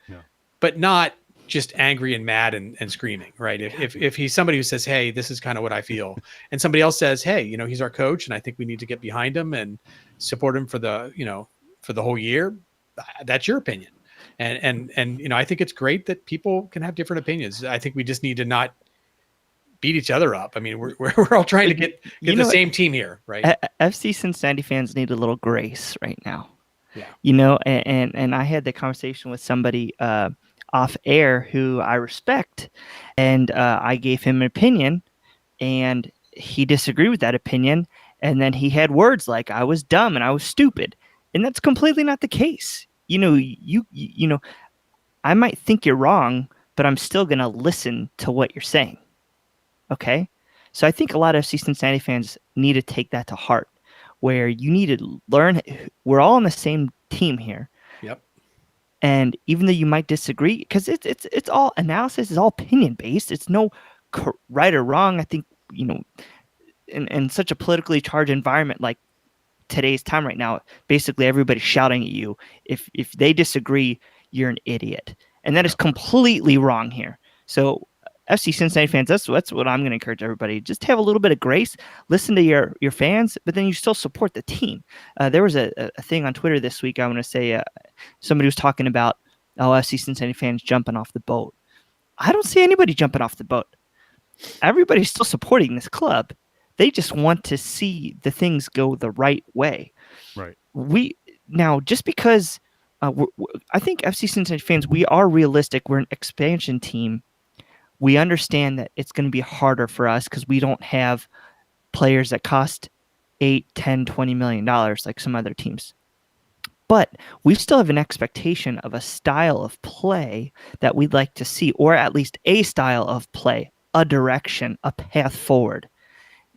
not just angry and mad and screaming, right? If he's somebody who says, hey, this is kind of what I feel, and somebody else says, hey, he's our coach, and I think we need to get behind him and support him for the whole year, that's your opinion. And I think it's great that people can have different opinions. I think we just need to not beat each other up. I mean, we're all trying to get the same team here, right? FC Cincinnati fans need a little grace right now. Yeah. And I had the conversation with somebody off air who I respect, and I gave him an opinion, and he disagreed with that opinion, and then he had words like I was dumb and I was stupid, and that's completely not the case. I might think you're wrong, but I'm still going to listen to what you're saying. Okay? So I think a lot of FC Cincinnati fans need to take that to heart, where you need to learn we're all on the same team here. Yep. And even though you might disagree, because it's all analysis, is all opinion based. It's no right or wrong. I think, in such a politically charged environment like today's time right now, basically everybody's shouting at you. If they disagree, you're an idiot. And that is completely wrong here. So FC Cincinnati fans, that's what I'm going to encourage everybody. Just have a little bit of grace, listen to your fans, but then you still support the team. There was a thing on Twitter this week, I want to say, somebody was talking about, FC Cincinnati fans jumping off the boat. I don't see anybody jumping off the boat. everybody's still supporting this club. They just want to see the things go the right way. Right. Now, just because I think FC Cincinnati fans, we are realistic. We're an expansion team. We understand that it's going to be harder for us because we don't have players that cost 8, 10, $20 million like some other teams. But we still have an expectation of a style of play that we'd like to see, or at least a style of play, a direction, a path forward.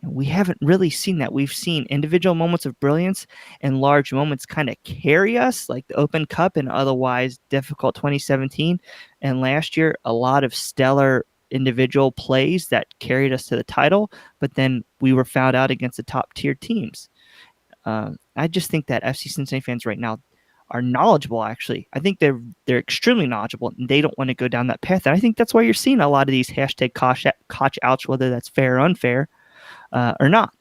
And we haven't really seen that. We've seen individual moments of brilliance and large moments kind of carry us, like the Open Cup and otherwise difficult 2017. And last year, a lot of stellar individual plays that carried us to the title, but then we were found out against the top tier teams. I just think that FC Cincinnati fans right now are knowledgeable. Actually, I think they're extremely knowledgeable, and they don't want to go down that path. And I think that's why you're seeing a lot of these hashtag Koch outs, whether that's fair or unfair, or not.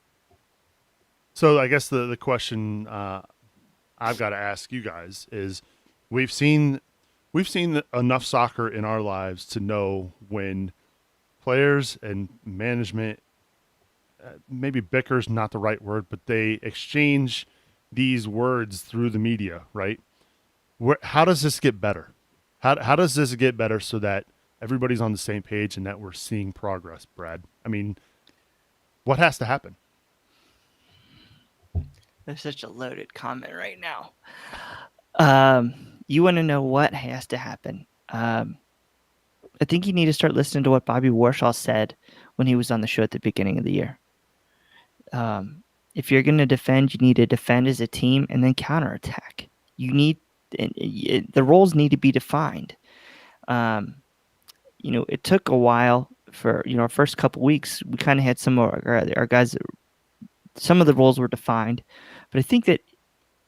So I guess the question I've got to ask you guys is, we've seen enough soccer in our lives to know when players and management, maybe bicker's not the right word, but they exchange these words through the media, right? How does this get better? How does this get better so that everybody's on the same page and that we're seeing progress, Brad? I mean, what has to happen? There's such a loaded comment right now. You want to know what has to happen? I think you need to start listening to what Bobby Warshaw said when he was on the show at the beginning of the year. If you're going to defend, you need to defend as a team and then counterattack. The roles need to be defined. It took a while for, our first couple weeks. We kind of had some of our guys, some of the roles were defined, but I think that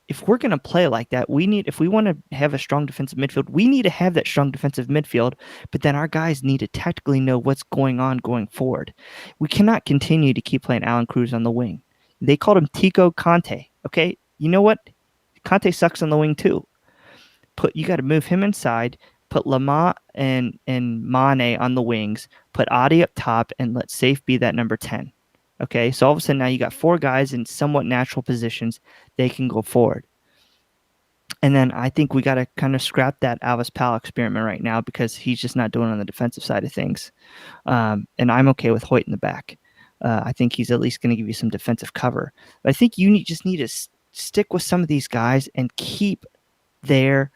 if we're going to play like that, if we want to have a strong defensive midfield, we need to have that strong defensive midfield, but then our guys need to tactically know what's going on going forward. We cannot continue to keep playing Alan Cruz on the wing. They called him Tico Conte. Okay. You know what? Conte sucks on the wing too. You got to move him inside, put Lamont and Mane on the wings, put Adi up top, and let Safe be that number 10. Okay, so all of a sudden now you got 4 guys in somewhat natural positions. They can go forward. And then I think we got to kind of scrap that Alvis Powell experiment right now because he's just not doing it on the defensive side of things. And I'm okay with Hoyt in the back. I think he's at least going to give you some defensive cover. But I think you just need to stick with some of these guys and keep their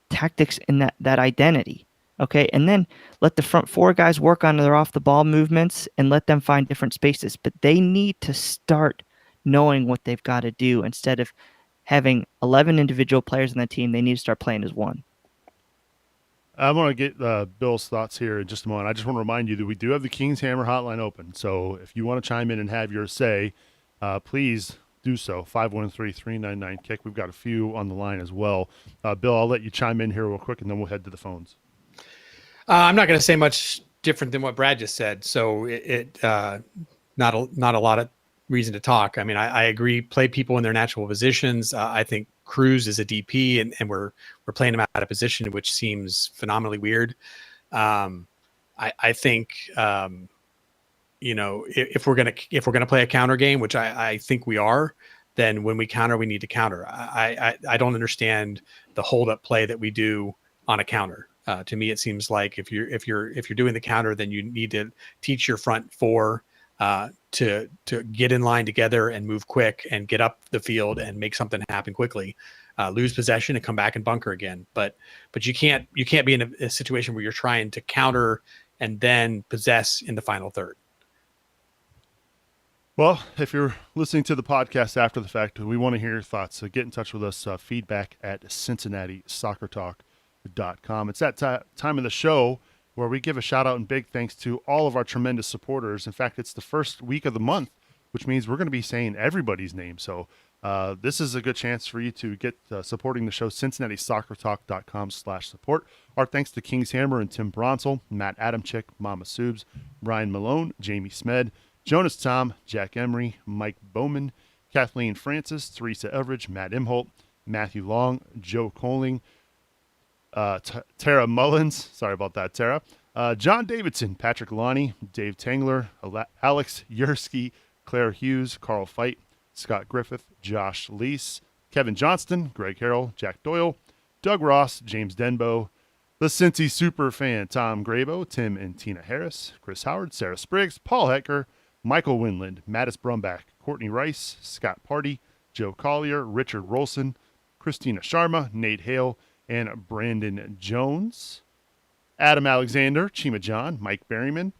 tactics in that identity. Okay, and then let the front 4 guys work on their off-the-ball movements and let them find different spaces. But they need to start knowing what they've got to do instead of having 11 individual players in the team. They need to start playing as one. I want to get Bill's thoughts here in just a moment. I just want to remind you that we do have the Kings Hammer Hotline open. So if you want to chime in and have your say, please do so. 513-399-KICK. We've got a few on the line as well. Bill, I'll let you chime in here real quick, and then we'll head to the phones. I'm not going to say much different than what Brad just said. So not a lot of reason to talk. I mean, I agree. Play people in their natural positions. I think Cruz is a DP, and we're playing him out of position, which seems phenomenally weird. I think if we're gonna play a counter game, which I think we are, then when we counter, we need to counter. I don't understand the hold up play that we do on a counter. To me, it seems like if you're doing the counter, then you need to teach your front 4 to get in line together and move quick and get up the field and make something happen quickly. Lose possession and come back and bunker again. But you can't be in a situation where you're trying to counter and then possess in the final third. Well, if you're listening to the podcast after the fact, we want to hear your thoughts. So get in touch with us, feedback at CincinnatiSoccerTalk.com. It's that time of the show where we give a shout out and big thanks to all of our tremendous supporters. In fact, it's the first week of the month, which means we're going to be saying everybody's name. So this is a good chance for you to get supporting the show, CincinnatiSoccerTalk.com/support. Our thanks to Kings Hammer and Tim Bronsel, Matt Adamczyk, Mama Subs, Brian Malone, Jamie Smed, Jonas Tom, Jack Emery, Mike Bowman, Kathleen Francis, Teresa Everidge, Matt Imholt, Matthew Long, Joe Coling, Tara Mullins, sorry about that, Tara, John Davidson, Patrick Lonnie, Dave Tangler, Alex Yersky, Claire Hughes, Carl Feit, Scott Griffith, Josh Leese, Kevin Johnston, Greg Harrell, Jack Doyle, Doug Ross, James Denbo, the Cincy Superfan, Tom Grabo, Tim and Tina Harris, Chris Howard, Sarah Spriggs, Paul Hecker, Michael Winland, Mattis Brumback, Courtney Rice, Scott Party, Joe Collier, Richard Rolson, Christina Sharma, Nate Hale, and Brandon Jones. Adam Alexander, Chima John, Mike Berryman,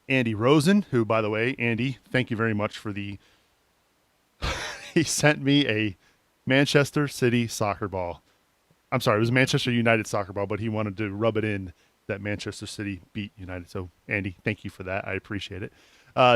Andy Rosen, who, by the way, Andy, thank you very much for the... he sent me a Manchester City soccer ball. I'm sorry, it was Manchester United soccer ball, but he wanted to rub it in that Manchester City beat United. So, Andy, thank you for that. I appreciate it.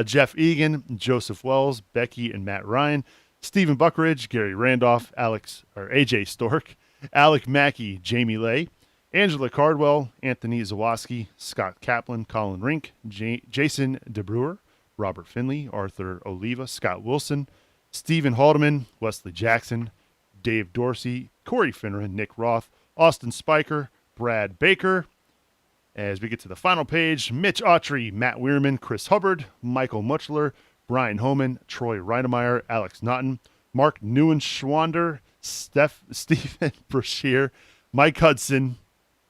Jeff Egan, Joseph Wells, Becky and Matt Ryan, Stephen Buckridge, Gary Randolph, AJ Stork, Alec Mackey, Jamie Lay, Angela Cardwell, Anthony Zawoski, Scott Kaplan, Colin Rink, Jason DeBrewer, Robert Finley, Arthur Oliva, Scott Wilson, Stephen Haldeman, Wesley Jackson, Dave Dorsey, Corey Finneran, Nick Roth, Austin Spiker, Brad Baker. As we get to the final page, Mitch Autry, Matt Weirman, Chris Hubbard, Michael Muchler, Brian Homan, Troy Reinemeyer, Alex Naughton, Mark Newenschwander, Stephen Brashear, Mike Hudson.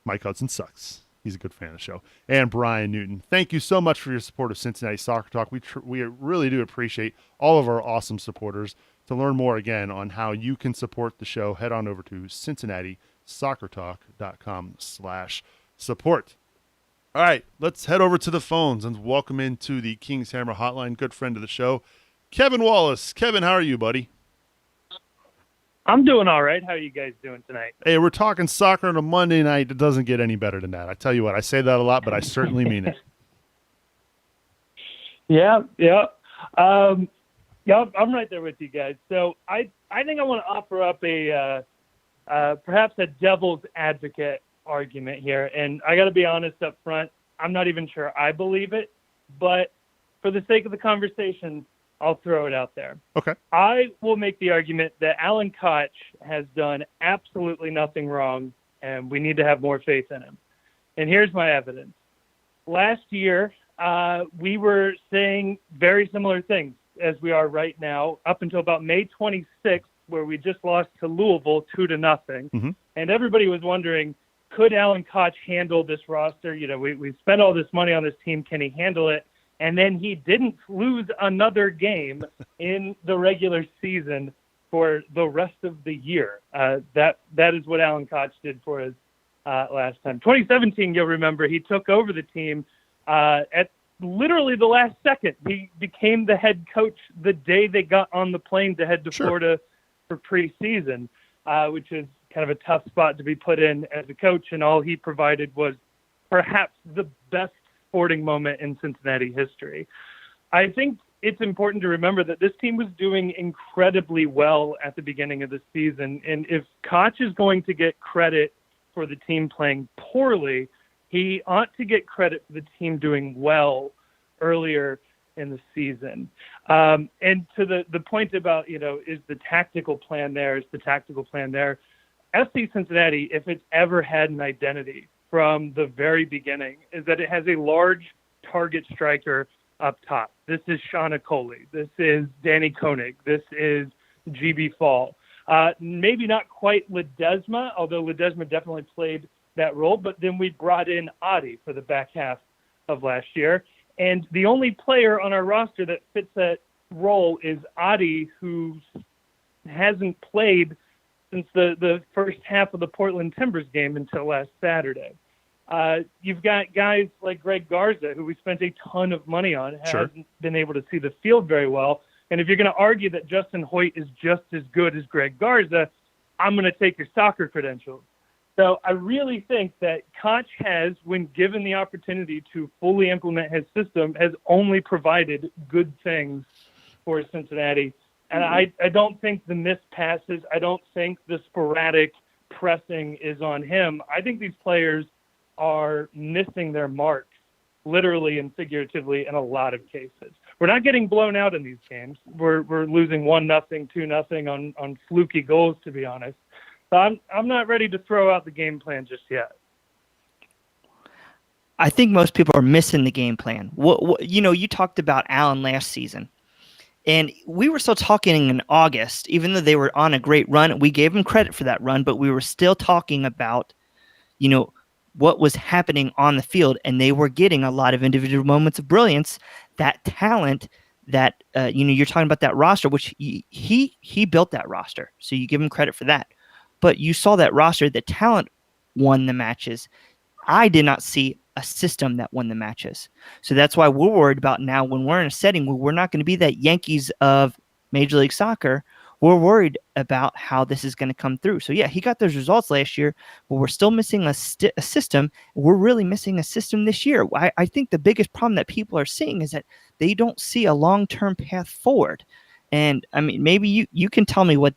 Mike Hudson sucks. He's a good fan of the show. And Brian Newton. Thank you so much for your support of Cincinnati Soccer Talk. We really do appreciate all of our awesome supporters. To learn more again on how you can support the show, head on over to CincinnatiSoccerTalk.com/support. All right, let's head over to the phones and welcome into the Kings Hammer Hotline, good friend of the show, Kevin Wallace. Kevin, how are you, buddy? I'm doing all right. How are you guys doing tonight? Hey, we're talking soccer on a Monday night. It doesn't get any better than that. I tell you what, I say that a lot, but I certainly mean it. Yeah. I'm right there with you guys. So I think I want to offer up a perhaps a devil's advocate argument here. And I got to be honest up front, I'm not even sure I believe it, but for the sake of the conversation, I'll throw it out there. Okay. I will make the argument that Alan Koch has done absolutely nothing wrong, and we need to have more faith in him. And here's my evidence. Last year, we were saying very similar things as we are right now, up until about May 26th, where we just lost to Louisville 2-0. Mm-hmm. And everybody was wondering, could Alan Koch handle this roster? You know, we spent all this money on this team. Can he handle it? And then he didn't lose another game in the regular season for the rest of the year. That is what Alan Koch did for us last time. 2017, you'll remember, he took over the team at literally the last second. He became the head coach the day they got on the plane to head to Florida for preseason, which is kind of a tough spot to be put in as a coach. And all he provided was perhaps the best sporting moment in Cincinnati history. I think it's important to remember that this team was doing incredibly well at the beginning of the season. And if Koch is going to get credit for the team playing poorly, he ought to get credit for the team doing well earlier in the season. And to the point about, is the tactical plan there? FC Cincinnati, if it's ever had an identity from the very beginning, is that it has a large target striker up top. This is Sean Coley. This is Danny Koenig. This is GB Fall. Maybe not quite Ledesma, although Ledesma definitely played that role, but then we brought in Adi for the back half of last year. And the only player on our roster that fits that role is Adi, who hasn't played since the first half of the Portland Timbers game until last Saturday. You've got guys like Greg Garza, who we spent a ton of money on, hasn't been able to see the field very well. And if you're going to argue that Justin Hoyt is just as good as Greg Garza, I'm going to take your soccer credentials. So I really think that Koch has, when given the opportunity to fully implement his system, has only provided good things for Cincinnati. And I don't think the missed passes, I don't think the sporadic pressing is on him. I think these players are missing their marks, literally and figuratively, in a lot of cases. We're not getting blown out in these games. We're losing 1-0, 2-0 on fluky goals, to be honest. So I'm not ready to throw out the game plan just yet. I think most people are missing the game plan. You talked about Allen last season, and we were still talking in August, even though they were on a great run. We gave them credit for that run, but we were still talking about, what was happening on the field, and they were getting a lot of individual moments of brilliance, that talent that, you're talking about that roster, which he built that roster. So you give him credit for that. But you saw that roster, the talent won the matches. I did not see a system that won the matches. So that's why we're worried about now when we're in a setting where we're not going to be that Yankees of Major League Soccer. We're worried about how this is going to come through. So, yeah, he got those results last year, but we're still missing a system. We're really missing a system this year. I think the biggest problem that people are seeing is that they don't see a long-term path forward. And, I mean, maybe you can tell me what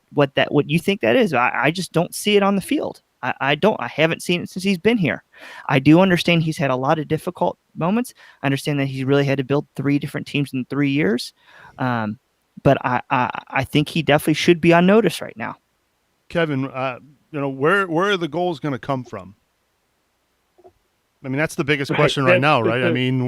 you think that is. I just don't see it on the field. I haven't seen it since he's been here. I do understand he's had a lot of difficult moments. I understand that he really had to build 3 different teams in 3 years. But I think he definitely should be on notice right now. Kevin, where are the goals going to come from? I mean, that's the biggest question right now, right? I mean,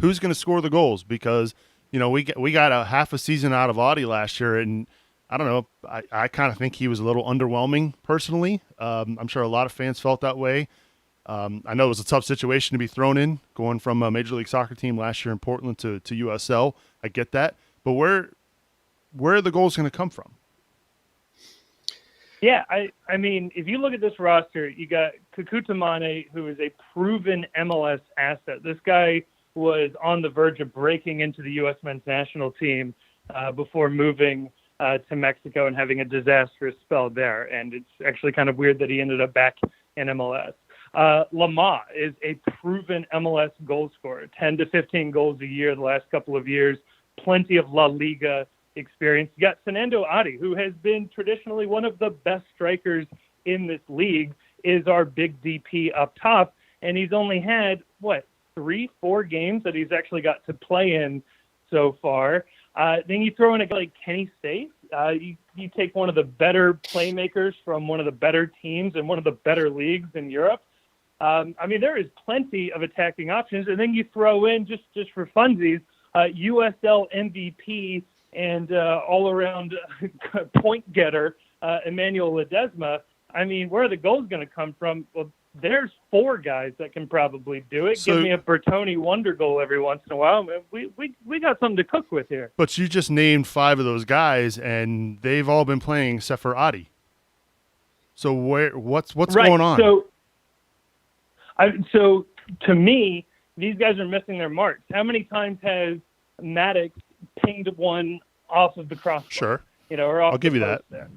who's going to score the goals? Because we got a half a season out of Audie last year, and I don't know. I kind of think he was a little underwhelming personally. I'm sure a lot of fans felt that way. I know it was a tough situation to be thrown in, going from a Major League Soccer team last year in Portland to USL. I get that. But where are the goals going to come from? Yeah, I mean, if you look at this roster, you got Kakutamane, who is a proven MLS asset. This guy was on the verge of breaking into the U.S. men's national team before moving to Mexico and having a disastrous spell there. And it's actually kind of weird that he ended up back in MLS. Lamar is a proven MLS goal scorer, 10 to 15 goals a year the last couple of years, plenty of La Liga experience. You got Fernando Adi, who has been traditionally one of the best strikers in this league, is our big DP up top. And he's only had, 3-4 games that he's actually got to play in so far. Then you throw in a guy like Kenny Safe. You take one of the better playmakers from one of the better teams and one of the better leagues in Europe. I mean, there is plenty of attacking options. And then you throw in, just for funsies, USL MVP and all-around point getter, Emmanuel Ledesma. I mean, where are the goals going to come from? Well, there's 4 guys that can probably do it. So, give me a Bertoni wonder goal every once in a while. We got something to cook with here. But you just named 5 of those guys, and they've all been playing except for Adi. So what's right. going on? So to me, these guys are missing their marks. How many times has Maddox pinged one off of the crossbar? Sure. Or off I'll give you that. There.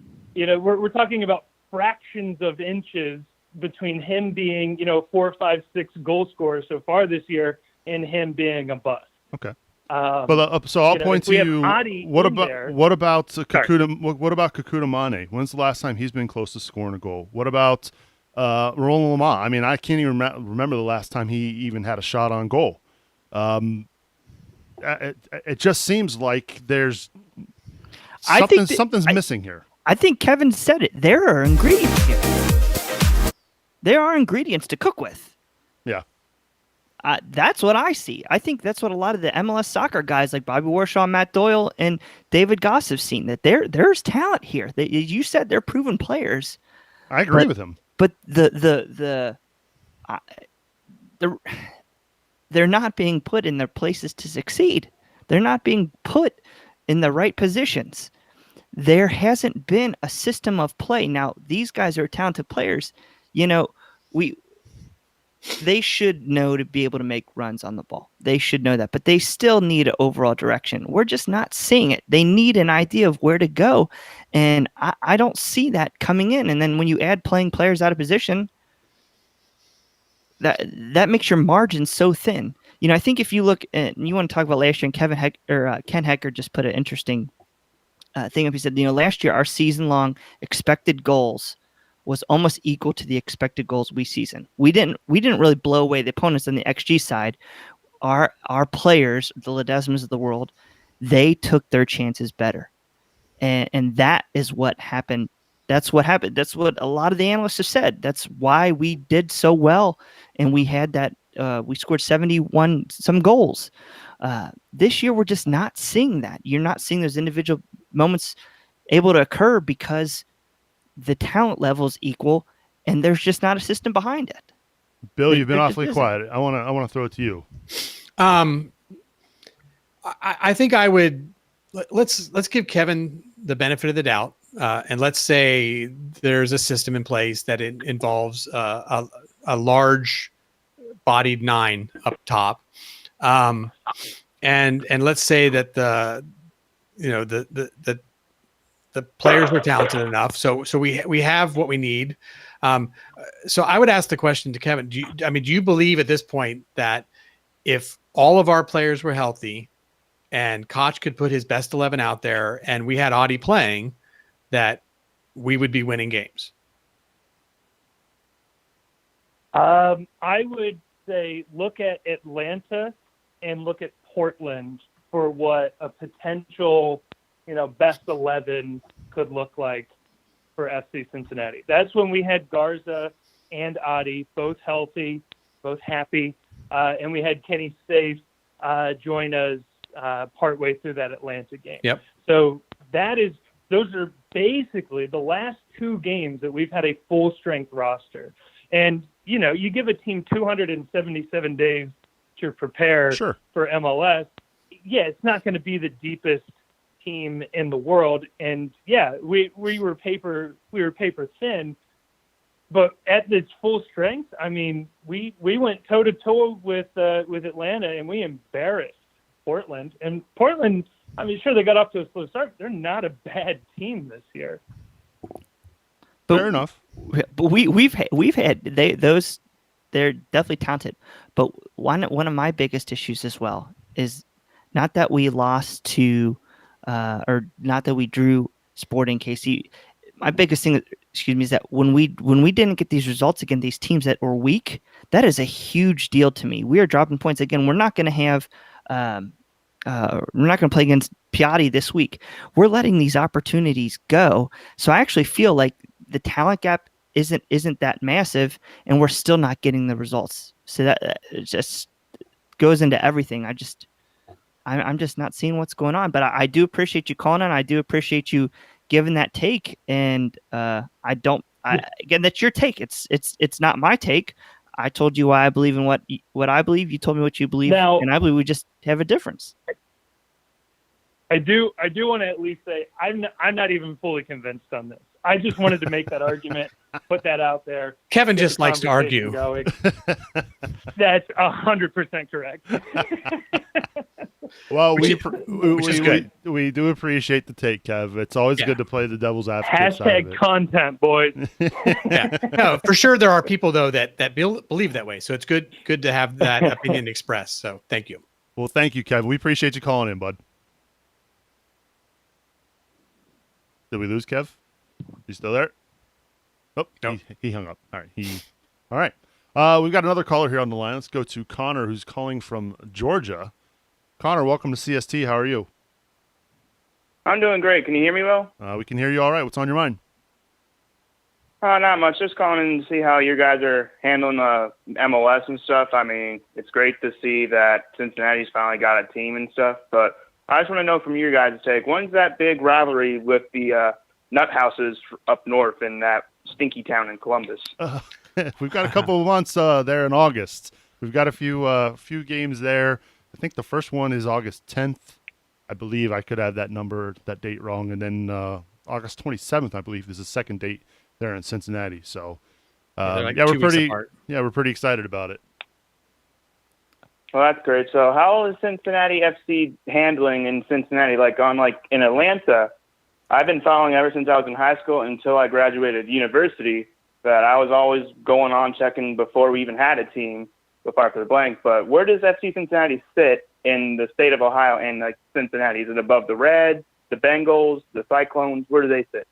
We're talking about fractions of inches between him being, 4, 5, 6 goal scorers so far this year and him being a bust. Okay. So I'll point to you. What about Kakuta Mane? When's the last time he's been close to scoring a goal? What about Roland Lamar? I mean, I can't even remember the last time he even had a shot on goal. It just seems like there's something's missing here. I think Kevin said it. There are ingredients here. There are ingredients to cook with. Yeah. That's what I see. I think that's what a lot of the MLS soccer guys like Bobby Warshaw, Matt Doyle, and David Goss have seen, that there's talent here. You said they're proven players. I agree with him. But they're not being put in their places to succeed. They're not being put in the right positions. There hasn't been a system of play. Now, these guys are talented players. They should know to be able to make runs on the ball. They should know that, but they still need an overall direction. We're just not seeing it. They need an idea of where to go, and I don't see that coming in. And then when you add playing players out of position, that makes your margin so thin. I think if you look at, you want to talk about last year, and Ken Hecker just put an interesting thing up. He said, last year our season-long expected goals was almost equal to the expected goals we season. We didn't really blow away the opponents on the XG side. Our players, the Ledesmas of the world, they took their chances better, and that is what happened. That's what happened. That's what a lot of the analysts have said. That's why we did so well, and we had that we scored 71 some goals. This year, we're just not seeing that. You're not seeing those individual moments able to occur because the talent level is equal, and there's just not a system behind it. Bill, you've been awfully quiet. I want to throw it to you. I think I would let's give Kevin the benefit of the doubt, and let's say there's a system in place that it involves a large-bodied 9 up top, and let's say that the players are talented enough, so we have what we need. So I would ask the question to Kevin: do you believe at this point that if all of our players were healthy and Koch could put his best 11 out there and we had Audie playing, that we would be winning games? I would say look at Atlanta and look at Portland for what a potential, best 11 could look like for FC Cincinnati. That's when we had Garza and Audie both healthy, both happy, and we had Kenny Safe join us partway through that Atlanta game. Yep. So those are basically the last 2 games that we've had a full strength roster. And, you give a team 277 days to prepare for MLS. Yeah, it's not going to be the deepest team in the world. And yeah, we were paper thin, but at its full strength, I mean, we went toe to toe with Atlanta and we embarrassed Portland. And Portland, I mean, sure, they got off to a slow start. They're not a bad team this year. Fair enough. But we've had they're definitely talented. But one of my biggest issues as well is not that we lost to or not that we drew Sporting KC. My biggest thing, is that when we didn't get these results against these teams that were weak, that is a huge deal to me. We are dropping points again. We're not going to have we're not going to play against Piatti this week. We're letting these opportunities go. So I actually feel like the talent gap isn't that massive, and we're still not getting the results. So that just goes into everything. I'm just not seeing what's going on. But I do appreciate you calling in. I do appreciate you giving that take. And again, that's your take. It's not my take. I told you why I believe in what I believe. You told me what you believe, and I believe we just have a difference. I do want to at least say I'm not even fully convinced on this. I just wanted to make that argument, put that out there. Kevin just likes to argue. That's 100% correct. Well, which is good. We do appreciate the take, Kev. It's always good to play the devil's advocate. Hashtag content, boys. Yeah, no, for sure. There are people though that believe that way. So it's good to have that opinion expressed. So thank you. Well, thank you, Kev. We appreciate you calling in, bud. Did we lose Kev? You still there? Oh, no. He hung up. All right. We've got another caller here on the line. Let's go to Connor, who's calling from Georgia. Connor, welcome to CST. How are you? I'm doing great. Can you hear me well? We can hear you all right. What's on your mind? Not much. Just calling in to see how you guys are handling MLS and stuff. I mean, it's great to see that Cincinnati's finally got a team and stuff, but I just want to know from your guys' take, when's that big rivalry with the nut houses up north in that stinky town in Columbus? We've got a couple of months there in August. We've got a few games there. I think the first one is August 10th. I believe I could have that date wrong. And then August 27th, I believe, is the second date there in Cincinnati. So we're pretty excited about it. Well, that's great. So how is Cincinnati FC handling in Cincinnati? Like in Atlanta, I've been following ever since I was in high school until I graduated university, that I was always going on checking before we even had a team, before for the blank. But where does FC Cincinnati sit in the state of Ohio and Cincinnati? Is it above the Reds, the Bengals, the Cyclones? Where do they sit?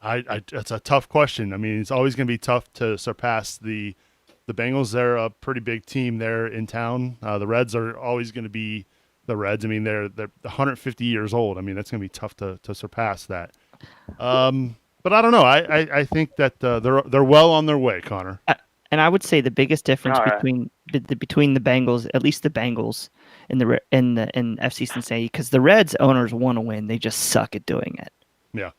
It's a tough question. I mean, it's always going to be tough to surpass the Bengals. They're a pretty big team there in town. The Reds are always going to be the Reds. I mean, they're 150 years old. I mean, that's going to be tough to surpass that. But I don't know. I think that they're well on their way, Connor. And I would say the biggest difference All right. between the Bengals, at least the Bengals, in FC Cincinnati, because the Reds owners want to win, they just suck at doing it. Yeah.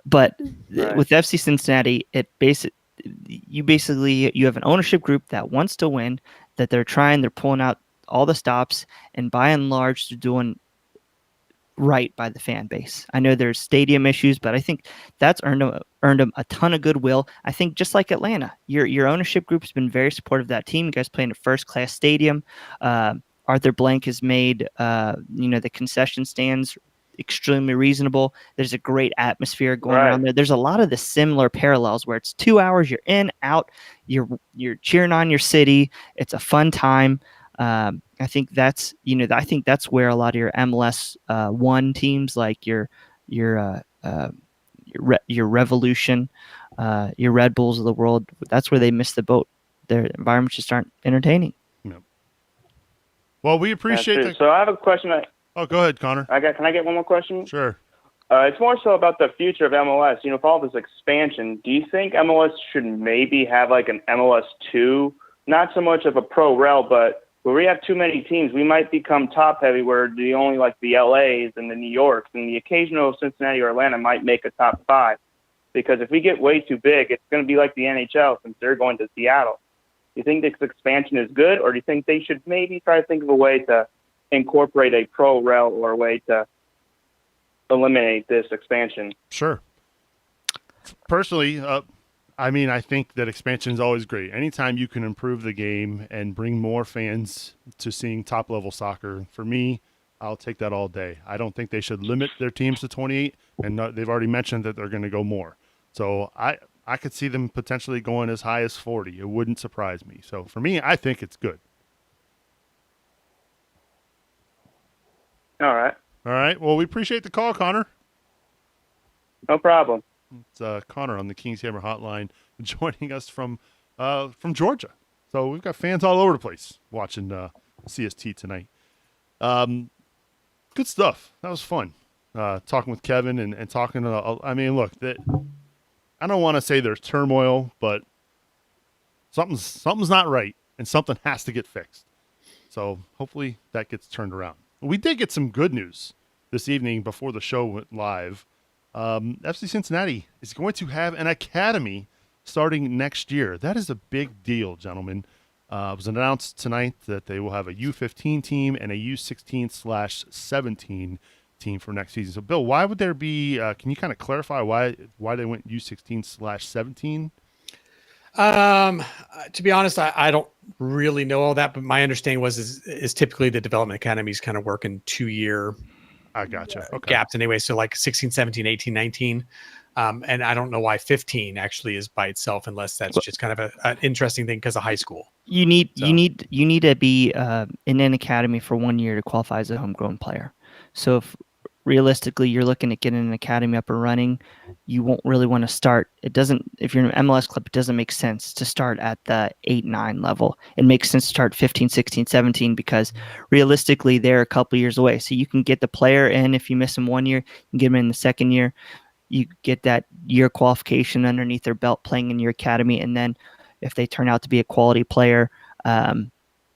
But Right. with FC Cincinnati, you have an ownership group that wants to win, that they're pulling out all the stops, and by and large, they're doing right by the fan base. I know there's stadium issues, but I think that's earned them a ton of goodwill. I think just like Atlanta, your ownership group has been very supportive of that team. You guys play in a first-class stadium. Arthur Blank has made the concession stands extremely reasonable. There's a great atmosphere going around there. There's a lot of the similar parallels where it's 2 hours, you're in, out, you're cheering on your city. It's a fun time. I think that's where a lot of your MLS one teams like your Revolution, your Red Bulls of the world, that's where they miss the boat. Their environments just aren't entertaining. Yeah. Well, we appreciate that. So I have a question. Oh, go ahead, Connor. Can I get one more question? Sure. It's more so about the future of MLS. With all this expansion, do you think MLS should maybe have like an MLS 2? Not so much of a pro rel, but where we have too many teams, we might become top heavy where the only like the LAs and the New Yorks and the occasional Cincinnati or Atlanta might make a top 5. Because if we get way too big, it's going to be like the NHL since they're going to Seattle. Do you think this expansion is good, or do you think they should maybe try to think of a way to incorporate a pro rel or a way to eliminate this expansion? Sure. Personally, I think that expansion is always great. Anytime you can improve the game and bring more fans to seeing top-level soccer, for me, I'll take that all day. I don't think they should limit their teams to 28, and they've already mentioned that they're going to go more. So I could see them potentially going as high as 40. It wouldn't surprise me. So for me, I think it's good. All right. All right. Well, we appreciate the call, Connor. No problem. It's Connor on the Kings Hammer Hotline joining us from Georgia. So we've got fans all over the place watching CST tonight. Good stuff. That was fun. Talking with Kevin and talking. Look, I don't want to say there's turmoil, but something's not right, and something has to get fixed. So hopefully that gets turned around. We did get some good news this evening before the show went live. FC Cincinnati is going to have an academy starting next year. That is a big deal, gentlemen. It was announced tonight that they will have a U15 team and a U16/17 team for next season. So, Bill, why would there be? Can you kind of clarify why they went U16/17? To be honest, I don't really know all that, but my understanding is typically the development academies kind of work in 2-year. I gotcha. Okay. Gaps anyway. So like 16, 17, 18, 19. And I don't know why 15 actually is by itself, unless that's just kind of an interesting thing because of high school. You need to be in an academy for 1 year to qualify as a homegrown player. So if realistically you're looking at getting an academy up and running, you won't really want to start. If you're an MLS club, it doesn't make sense to start at the 8-9 level. It makes sense to start 15, 16, 17 because realistically they're a couple years away. So you can get the player in if you miss them 1 year, you can get them in the second year. You get that year qualification underneath their belt playing in your academy. And then if they turn out to be a quality player,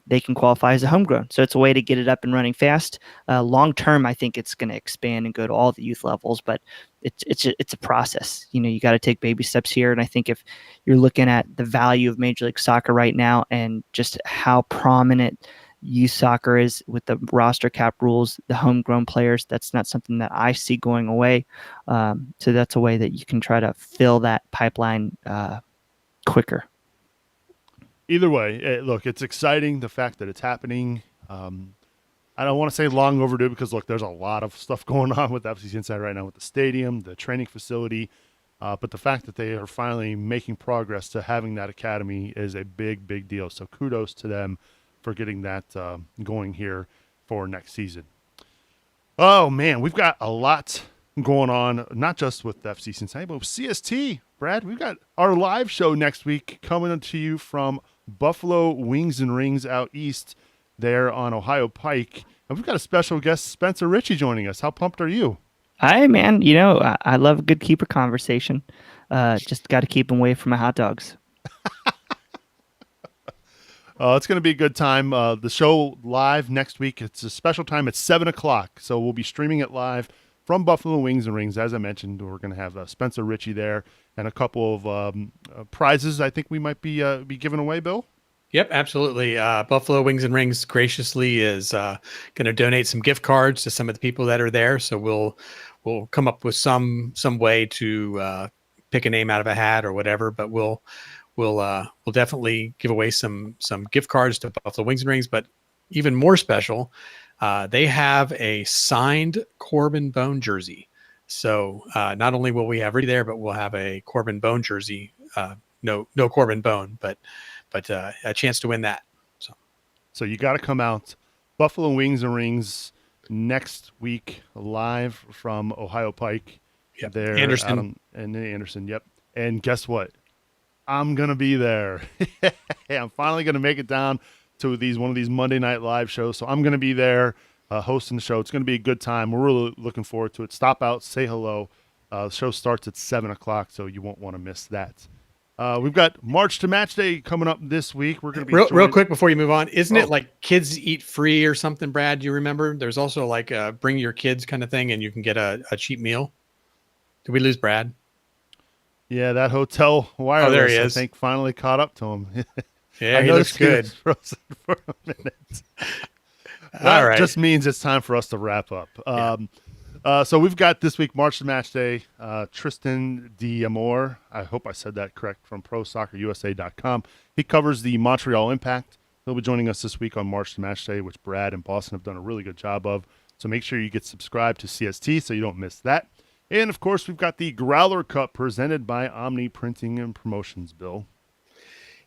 they can qualify as a homegrown. So it's a way to get it up and running fast. Long term, I think it's going to expand and go to all the youth levels, but it's a process. You got to take baby steps here. And I think if you're looking at the value of Major League Soccer right now and just how prominent youth soccer is with the roster cap rules, the homegrown players, that's not something that I see going away. So that's a way that you can try to fill that pipeline quicker. Either way, look, it's exciting, the fact that it's happening. I don't want to say long overdue because, look, there's a lot of stuff going on with FC Cincinnati right now with the stadium, the training facility. But the fact that they are finally making progress to having that academy is a big, big deal. So kudos to them for getting that going here for next season. Oh, man, we've got a lot going on, not just with FC Cincinnati, but with CST. Brad, we've got our live show next week coming to you from Buffalo Wings and Rings out east there on Ohio Pike. And we've got a special guest, Spencer Ritchie, joining us. How pumped are you? Hi, man. I love a good keeper conversation. Just got to keep them away from my hot dogs. It's going to be a good time. The show live next week. It's a special time at 7 o'clock. So we'll be streaming it live from Buffalo Wings and Rings. As I mentioned, we're going to have Spencer Ritchie there and a couple of prizes I think we might be giving away, Bill. Yep, absolutely. Buffalo Wings and Rings graciously is going to donate some gift cards to some of the people that are there. So we'll come up with some way to pick a name out of a hat or whatever. But we'll definitely give away some gift cards to Buffalo Wings and Rings. But even more special, they have a signed Corbin Bone jersey. So not only will we have Ritchie there, but we'll have a Corbin Bone jersey. No Corbin Bone, but a chance to win that. So you got to come out. Buffalo Wings and Rings next week, live from Ohio Pike. Yep. There, Anderson. Anderson. Yep. And guess what? I'm gonna be there. I'm finally gonna make it down to one of these Monday Night Live shows. So I'm gonna be there hosting the show. It's gonna be a good time. We're really looking forward to it. Stop out, say hello. The show starts at 7 o'clock, so you won't want to miss that. We've got March to Match Day coming up this week. We're going to be real quick before you move on. Isn't it like kids eat free or something, Brad? Do you remember? There's also like a bring your kids kind of thing, and you can get a cheap meal. Did we lose Brad? Yeah, that hotel wireless, there he is. I think, finally caught up to him. Yeah, he looks good. Frozen for a minute. All right. Just means it's time for us to wrap up. So we've got this week, March to Match Day, Tristan D'Amore. I hope I said that correct, from ProSoccerUSA.com. He covers the Montreal Impact. He'll be joining us this week on March to Match Day, which Brad and Boston have done a really good job of. So make sure you get subscribed to CST so you don't miss that. And, of course, we've got the Growler Cup presented by Omni Printing and Promotions, Bill.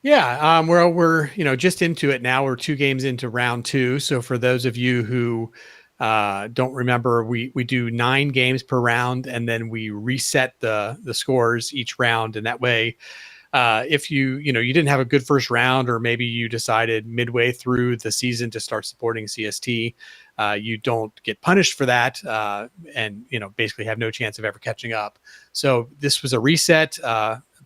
Yeah, we're just into it now. We're 2 games into round 2. So for those of you who don't remember, we do 9 games per round, and then we reset the scores each round. And that way, if you didn't have a good first round, or maybe you decided midway through the season to start supporting CST, you don't get punished for that, and basically have no chance of ever catching up. So this was a reset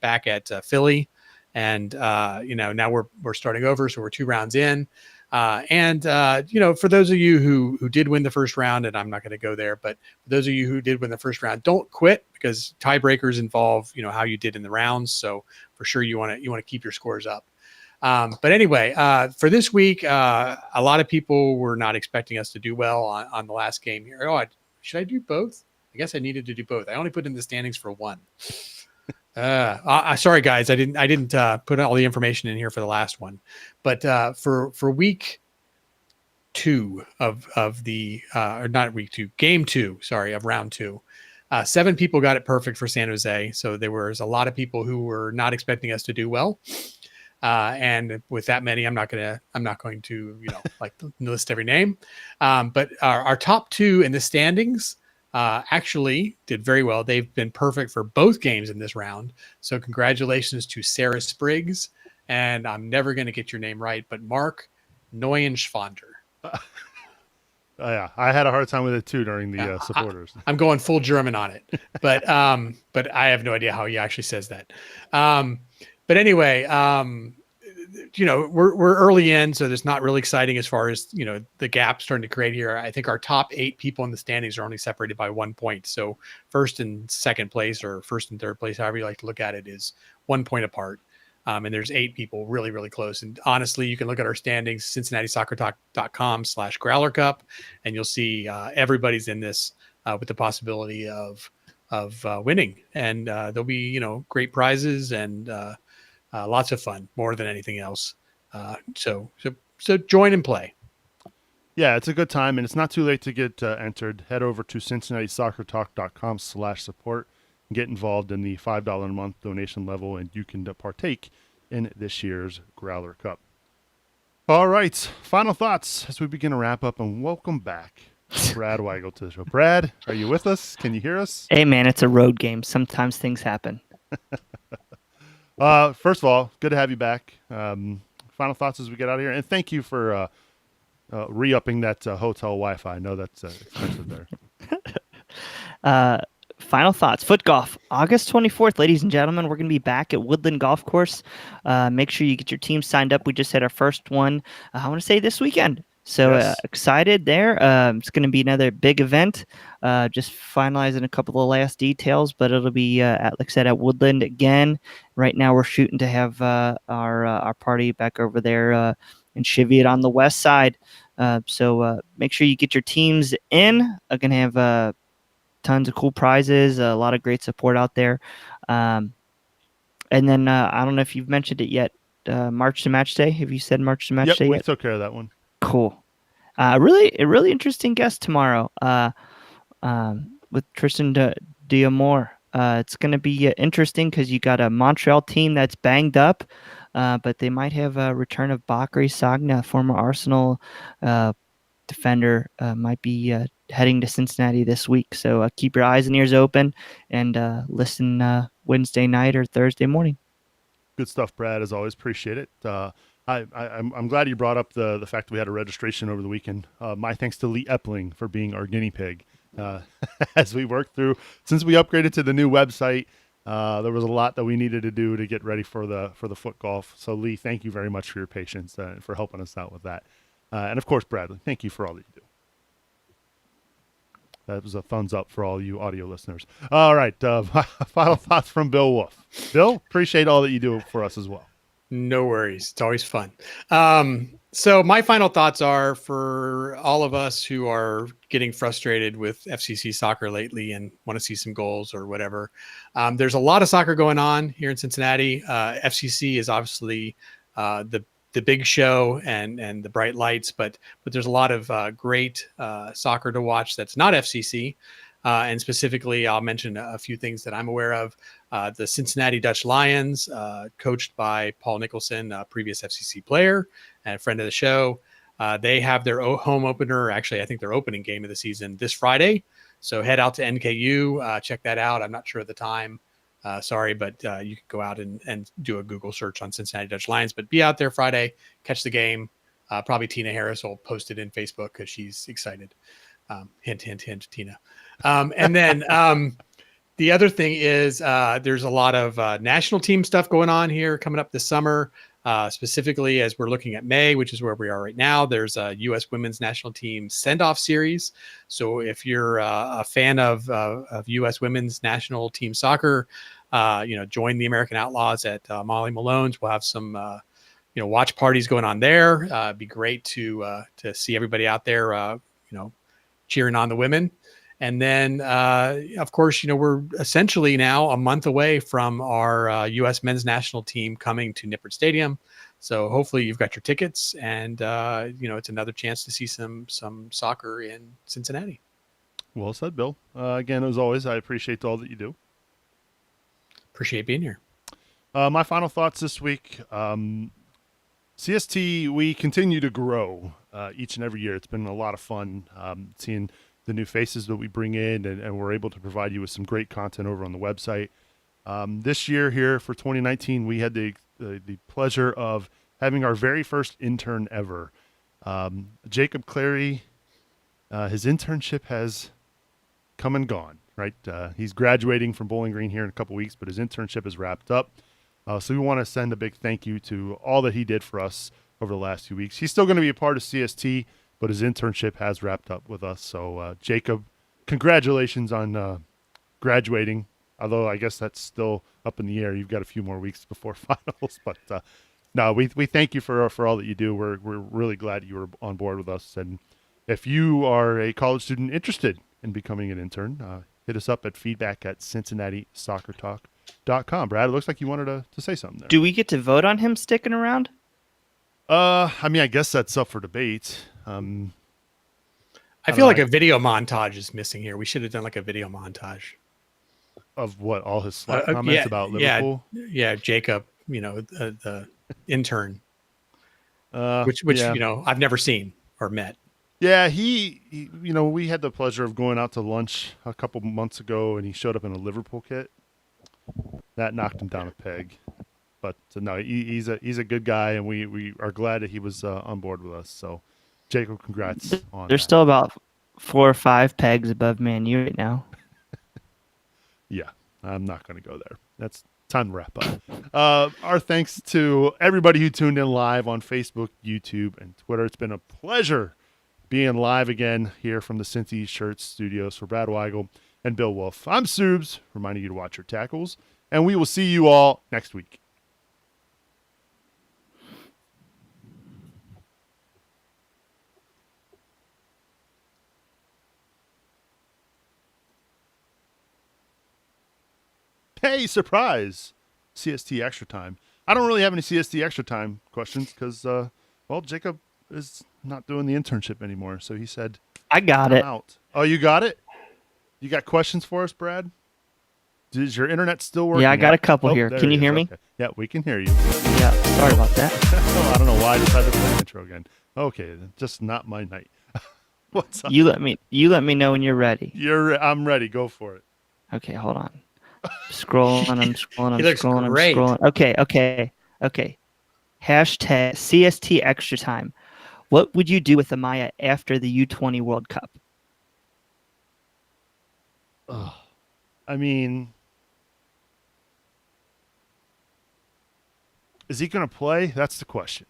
back at Philly, and now we're starting over. So we're 2 rounds in. For those of you who did win the first round, and I'm not going to go there, but for those of you who did win the first round, don't quit, because tiebreakers involve, how you did in the rounds. So for sure you want to keep your scores up. But anyway, for this week, a lot of people were not expecting us to do well on the last game here. Should I do both? I guess I needed to do both. I only put in the standings for one. Sorry guys, I didn't put all the information in here for the last one, but for week 2 of the or not week 2, game 2, sorry, of round 2, 7 people got it perfect for San Jose. So there was a lot of people who were not expecting us to do well, and with that many, I'm not going to like list every name, but our top 2 in the standings actually did very well. They've been perfect for both games in this round. So congratulations to Sarah Spriggs, and I'm never going to get your name right, but Mark Neuenschwander. Yeah, I had a hard time with it too during the supporters. I'm going full German on it, but I have no idea how he actually says that. But anyway, we're early in, so there's not really exciting as far as, the gap starting to create here. I think our top 8 people in the standings are only separated by 1 point. So first and second place, or first and third place, however you like to look at it, is 1 point apart. And there's 8 people really, really close. And honestly, you can look at our standings, CincinnatiSoccerTalk.com/Growler Cup, and you'll see everybody's in this with the possibility of winning. And there'll be, great prizes and lots of fun, more than anything else. So join and play. Yeah, it's a good time, and it's not too late to get entered. Head over to CincinnatiSoccerTalk.com/support and get involved in the $5 a month donation level, and you can partake in this year's Growler Cup. All right, final thoughts as we begin to wrap up, and welcome back Brad Weigel to the show. Brad, are you with us? Can you hear us? Hey, man, it's a road game. Sometimes things happen. First of all, good to have you back. Final thoughts as we get out of here, and thank you for re-upping that hotel Wi-Fi. I know that's expensive there. Final thoughts. Foot golf, August 24th, ladies and gentlemen. We're going to be back at Woodland Golf Course. Make sure you get your team signed up. We just had our first one, I want to say this weekend. So Yes. excited there. It's going to be another big event. Just finalizing a couple of last details, but it'll be, like I said, at Woodland again. Right now we're shooting to have our party back over there in Cheviot on the west side. So make sure you get your teams in. I'm going to have tons of cool prizes, a lot of great support out there. And then I don't know if you've mentioned it yet. March to Match Day. Have you said March to Match Day we yet? took care of that one. Cool. A really interesting guest tomorrow with Tristan Diamore. It's going to be interesting because you got a Montreal team that's banged up, but they might have a return of Bakary Sagna, former Arsenal defender, might be heading to Cincinnati this week. So keep your eyes and ears open and listen Wednesday night or Thursday morning. Good stuff, Brad. As always, appreciate it. I'm glad you brought up the fact that we had a registration over the weekend. My thanks to Lee Epling for being our guinea pig as we worked through. Since we upgraded to the new website, there was a lot that we needed to do to get ready for the foot golf. So Lee, thank you very much for your patience and for helping us out with that. And of course, Bradley, thank you for all that you do. That was a thumbs up for all you audio listeners. All right. Final thoughts from Bill Wolf. Bill, appreciate all that you do for us as well. No worries. It's always fun. So my final thoughts are for all of us who are getting frustrated with FCC soccer lately and want to see some goals or whatever. There's a lot of soccer going on here in Cincinnati. FCC is obviously the big show and the bright lights, but there's a lot of great soccer to watch that's not FCC. And specifically, I'll mention a few things that I'm aware of. The Cincinnati Dutch Lions, coached by Paul Nicholson, a previous FCC player and a friend of the show. They have their home opener. Actually, I think their opening game of the season this Friday. So head out to NKU, check that out. I'm not sure of the time. Sorry, but you can go out and do a Google search on Cincinnati Dutch Lions. But be out there Friday, catch the game. Probably Tina Harris will post it in Facebook because she's excited. Hint, hint, hint, Tina. And then the other thing is there's a lot of national team stuff going on here coming up this summer. Specifically, as we're looking at May, which is where we are right now, there's a U.S. Women's National Team send-off series. So if you're a fan of U.S. Women's National Team soccer, join the American Outlaws at Molly Malone's. We'll have some, watch parties going on there. It'd be great to see everybody out there, cheering on the women. And then, of course, we're essentially now a month away from our U.S. men's national team coming to Nippert Stadium. So hopefully you've got your tickets and, it's another chance to see some soccer in Cincinnati. Well said, Bill. Again, as always, I appreciate all that you do. Appreciate being here. My final thoughts this week. CST, we continue to grow each and every year. It's been a lot of fun seeing the new faces that we bring in, and we're able to provide you with some great content over on the website. This year here for 2019, we had the pleasure of having our very first intern ever. Jacob Clary, his internship has come and gone, right? He's graduating from Bowling Green here in a couple weeks, but his internship is wrapped up. So we want to send a big thank you to all that he did for us over the last few weeks. He's still going to be a part of CST, but his internship has wrapped up with us. So, Jacob, congratulations on graduating, although I guess that's still up in the air. You've got a few more weeks before finals. But, no, we thank you for all that you do. We're really glad you were on board with us. And if you are a college student interested in becoming an intern, hit us up at feedback@cincinnati-soccertalk.com. Brad, it looks like you wanted to say something there. Do we get to vote on him sticking around? I guess that's up for debate. I feel like a video montage is missing here. We should have done like a video montage of what, all his Slack comments about Liverpool. Yeah, Jacob, the intern, which I've never seen or met. Yeah, he we had the pleasure of going out to lunch a couple months ago, and he showed up in a Liverpool kit. That knocked him down a peg. But no, he's a good guy, and we are glad that he was on board with us. So, Jacob, congrats on There's that. still about 4 or 5 pegs above Man U right now. Yeah, I'm not going to go there. That's time to wrap up. Our thanks to everybody who tuned in live on Facebook, YouTube, and Twitter. It's been a pleasure being live again here from the Cincy Shirts studios. For Brad Weigel and Bill Wolf, I'm Subes, reminding you to watch your tackles, and we will see you all next week. Hey, surprise! CST Extra Time. I don't really have any CST Extra Time questions because, well, Jacob is not doing the internship anymore. So he said, I got I'm it. out. Oh, you got it? You got questions for us, Brad? Is your internet still working? Yeah, I got a couple here. There Can you it hear is. me? Okay. Yeah, we can hear you. Yeah, sorry about that. Oh, I don't know why I decided to play the intro again. Okay, just not my night. What's up? You let me know when you're ready. I'm ready. Go for it. Okay, hold on. Scrolling, I'm scrolling, He looks I'm great. scrolling. Okay. Hashtag CST Extra Time. What would you do with Amaya after the U20 World Cup? I mean, is he going to play? That's the question.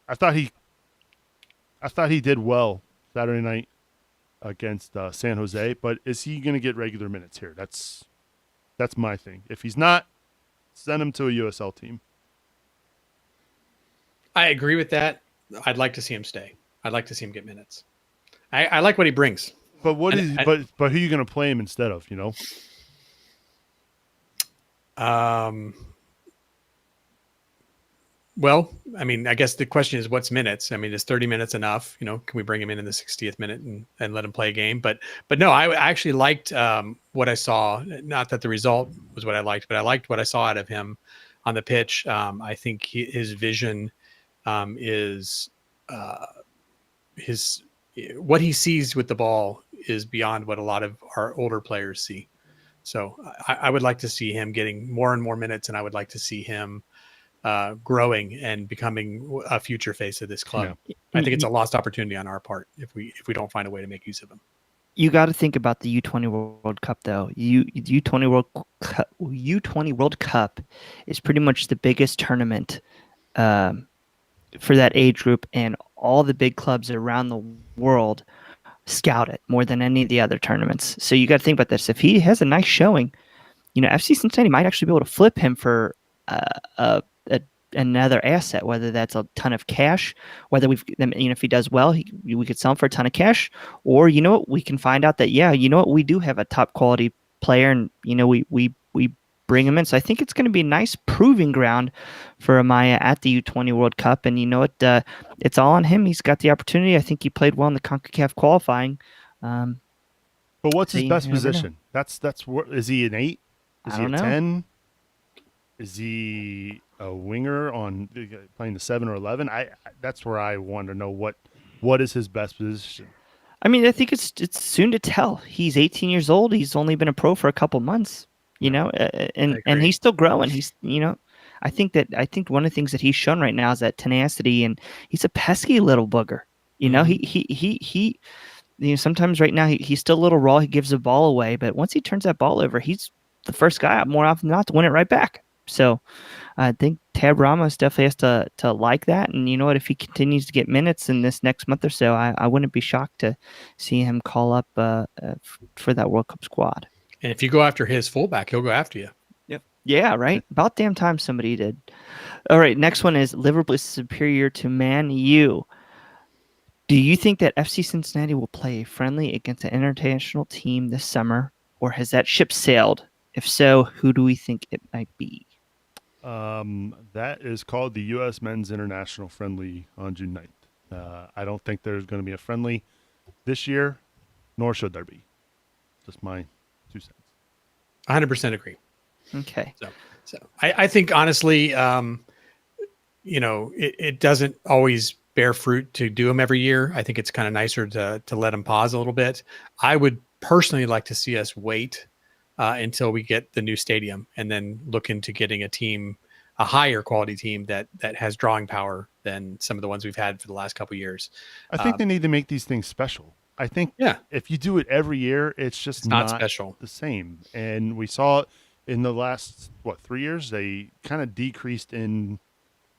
I thought he did well Saturday night against San Jose, but is he going to get regular minutes here? That's my thing. If he's not, send him to a USL team. I agree with that. I'd like to see him stay. I'd like to see him get minutes. I like what he brings. But but who are you going to play him instead of? You know. Well, I mean, I guess the question is what's minutes? I mean, is 30 minutes enough? You know, can we bring him in the 60th minute and let him play a game? But no, I actually liked what I saw. Not that the result was what I liked, but I liked what I saw out of him on the pitch. I think his vision is what he sees with the ball is beyond what a lot of our older players see. So I would like to see him getting more and more minutes, and I would like to see him growing and becoming a future face of this club. Yeah. I think it's a lost opportunity on our part if we don't find a way to make use of him. You got to think about the U20 World Cup, though. U20 World Cup is pretty much the biggest tournament for that age group, and all the big clubs around the world scout it more than any of the other tournaments. So you got to think about this. If he has a nice showing, you know, FC Cincinnati might actually be able to flip him for another asset, whether that's a ton of cash, whether if he does well, we could sell him for a ton of cash, or you know what, we can find out that we do have a top quality player, and we bring him in. So I think it's going to be a nice proving ground for Amaya at the U20 World Cup, and you know what, it's all on him. He's got the opportunity. I think he played well in the CONCACAF qualifying. But what's his best position? That's is he an 8? Is he a 10? Is he a winger on playing the 7 or 11? That's where I want to know what is his best position. I mean, I think it's soon to tell. He's 18 years old. He's only been a pro for a couple months, and he's still growing. He's, I think one of the things that he's shown right now is that tenacity, and he's a pesky little booger. He sometimes right now he's still a little raw. He gives the ball away, but once he turns that ball over, he's the first guy more often than not to win it right back. So I think Tab Ramos definitely has to like that. And you know what, if he continues to get minutes in this next month or so, I wouldn't be shocked to see him call up for that World Cup squad. And if you go after his fullback, he'll go after you. Yep. Yeah, right. About damn time somebody did. All right, next one is Liverpool is superior to Man U. Do you think that FC Cincinnati will play a friendly against an international team this summer, or has that ship sailed? If so, who do we think it might be? That is called the U.S. Men's International Friendly on June 9th. I don't think there's going to be a friendly this year, nor should there be. Just my 2 cents. 100% agree. Okay. So I think honestly, it doesn't always bear fruit to do them every year. I think it's kind of nicer to let them pause a little bit. I would personally like to see us wait until we get the new stadium, and then look into getting a higher quality team that has drawing power than some of the ones we've had for the last couple of years. I think they need to make these things special. I think Yeah, if you do it every year, it's just it's not special. the same. And we saw it in the last 3 years. They kind of decreased in,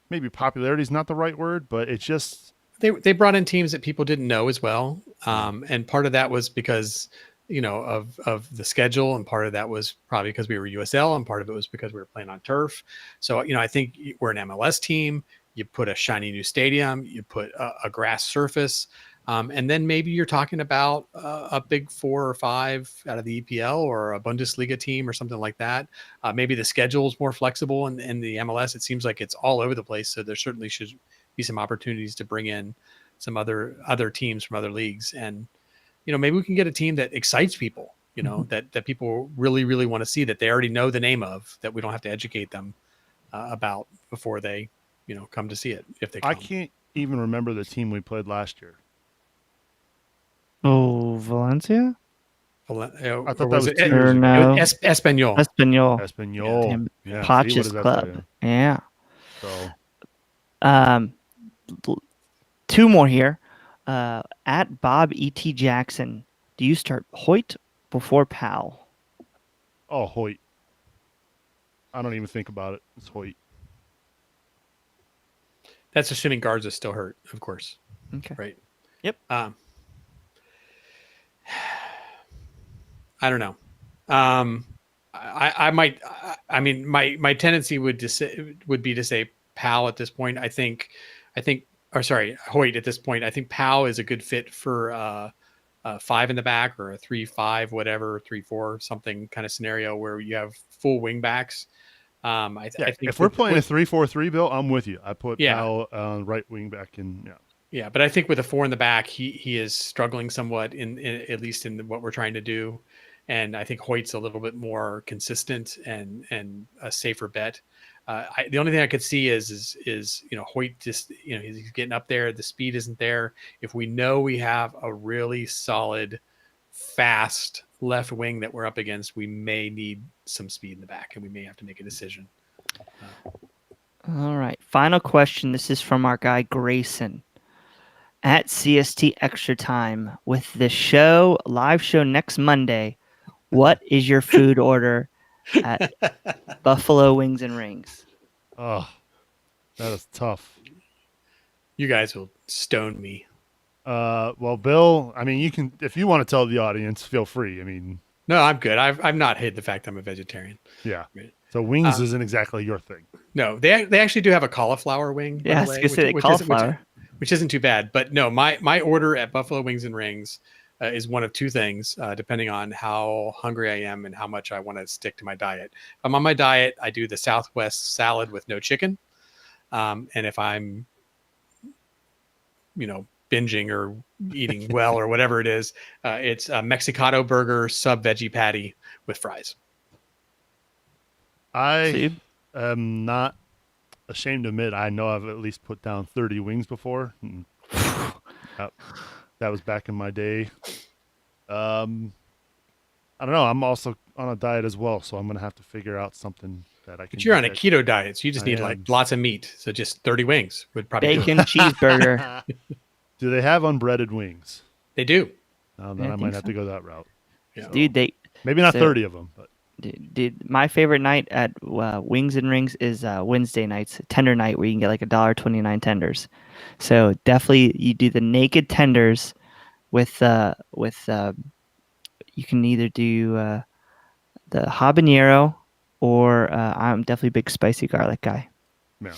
maybe popularity is not the right word, but it's just They brought in teams that people didn't know as well, and part of that was because of the schedule, and part of that was probably because we were USL, and part of it was because we were playing on turf. So I think we're an MLS team. You put a shiny new stadium, you put a grass surface, and then maybe you're talking about a big 4 or 5 out of the EPL or a Bundesliga team or something like that. Maybe the schedule is more flexible, and in the MLS, it seems like it's all over the place. So there certainly should be some opportunities to bring in some other teams from other leagues, and maybe we can get a team that excites people, that people really, really want to see, that they already know the name of, that we don't have to educate them about before they come to see it, if they come. I can't even remember the team we played last year. Oh, Valencia? I thought Or that was 2 Or years ago. no. Espanol. Espanol. Espanol. Damn, Yeah, see, what Potch's does that tell Club. you? Yeah. So Two more here. At Bob E.T. Jackson, do you start Hoyt before Powell? Hoyt. I don't even think about it. It's Hoyt. That's assuming Garza's still hurt, of course. Okay. Right. Yep. I don't know. I might. I mean, my tendency would be to say Powell at this point. I think, or sorry, Hoyt at this point. I think Powell is a good fit for a 5 in the back, or a 3-5, whatever, 3-4, something kind of scenario where you have full wing backs. I think if we're playing a 3-4-3, Bill, I'm with you. I put Powell right wing back in. Yeah, but I think with a 4 in the back, he is struggling somewhat in at least in what we're trying to do, and I think Hoyt's a little bit more consistent and a safer bet. The only thing I could see is Hoyt just he's getting up there, the speed isn't there. If we know we have a really solid, fast left wing that we're up against, we may need some speed in the back, and we may have to make a decision. All right. Final question. This is from our guy Grayson. At CST Extra Time, with the live show next Monday, what is your food order at Buffalo Wings and Rings? Oh, that is tough. You guys will stone me. Well, Bill, I mean, you can, if you want to tell the audience, feel free. I mean, no, I'm good. I've not hid the fact I'm a vegetarian. Yeah. So wings isn't exactly your thing. No, they actually do have a cauliflower wing. Yeah, I was gonna say cauliflower. Which isn't too bad. But no, my order at Buffalo Wings and Rings is one of two things, depending on how hungry I am and how much I want to stick to my diet. If I'm on my diet, I do the Southwest salad with no chicken. And if I'm, binging or eating well or whatever it is, it's a Mexicano burger sub veggie patty with fries. I am not ashamed to admit I know I've at least put down 30 wings before. That was back in my day. I don't know. I'm also on a diet as well, so I'm gonna have to figure out something that I can. But you're on a keto diet, so you just need like lots of meat. So just 30 wings would probably bacon cheeseburger. Do they have unbreaded wings? They do. Then I might have to go that route. Yeah. Dude, maybe not 30 of them, but. Dude, my favorite night at Wings and Rings is Wednesday nights, tender night, where you can get like $1.29 tenders. So definitely, you do the naked tenders with you can either do the habanero or I'm definitely a big spicy garlic guy. Yeah.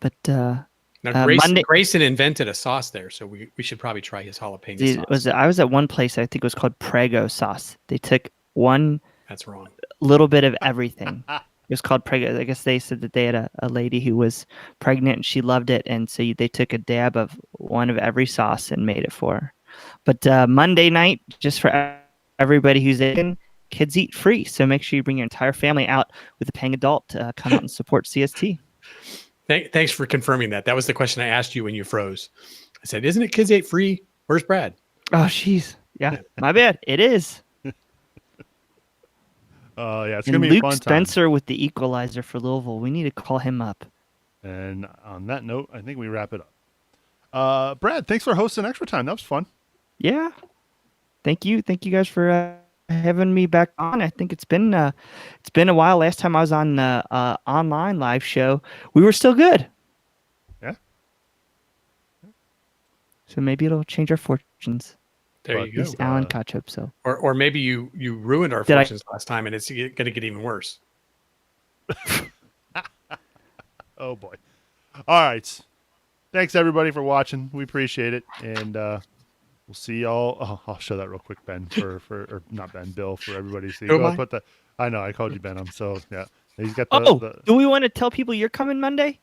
But now Grayson invented a sauce there, so we should probably try his jalapeno sauce. I was at one place, I think it was called Prego sauce. They took that's wrong. Little bit of everything. It was called Prego. I guess they said that they had a lady who was pregnant and she loved it, and so they took a dab of one of every sauce and made it for her. But Monday night, just for everybody who's in, kids eat free, so make sure you bring your entire family out with a paying adult to come out and support CST. Thanks for confirming that. That was the question I asked you when you froze. I said, "Isn't it kids ate free? Where's Brad?" Oh, jeez. Yeah, my bad. It is. Yeah, it's going to be a fun time. Luke Spencer with the equalizer for Louisville. We need to call him up. And on that note, I think we wrap it up. Brad, thanks for hosting Extra Time. That was fun. Yeah. Thank you guys for having me back on. I think it's been a while. Last time I was on the online live show, we were still good. Yeah. So maybe it'll change our fortunes. There But you At go. least Alan Koch hopes so. Or maybe you ruined our Did I- fortunes last time, and it's going to get even worse. Oh boy. All right. Thanks everybody for watching. We appreciate it, and we'll see y'all. Oh, I'll show that real quick, Ben, or not Ben, Bill, for everybody to see. Who am Go I? put the. I know I called you Ben. I'm so yeah. He's got Oh, the do we want to tell people you're coming Monday?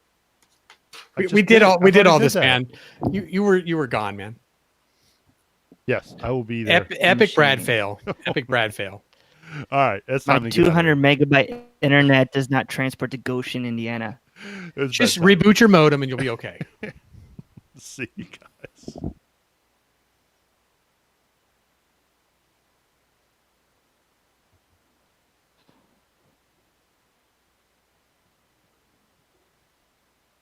I We just did all I've already this, that. man. You were gone, man. Yes, I will be there. Epic Brad Machine. fail. Epic Brad fail. All right, it's My time to get out of 200 megabyte internet does not transport to Goshen, Indiana. here. It's Just bedtime. reboot your modem, and you'll be okay. See you guys.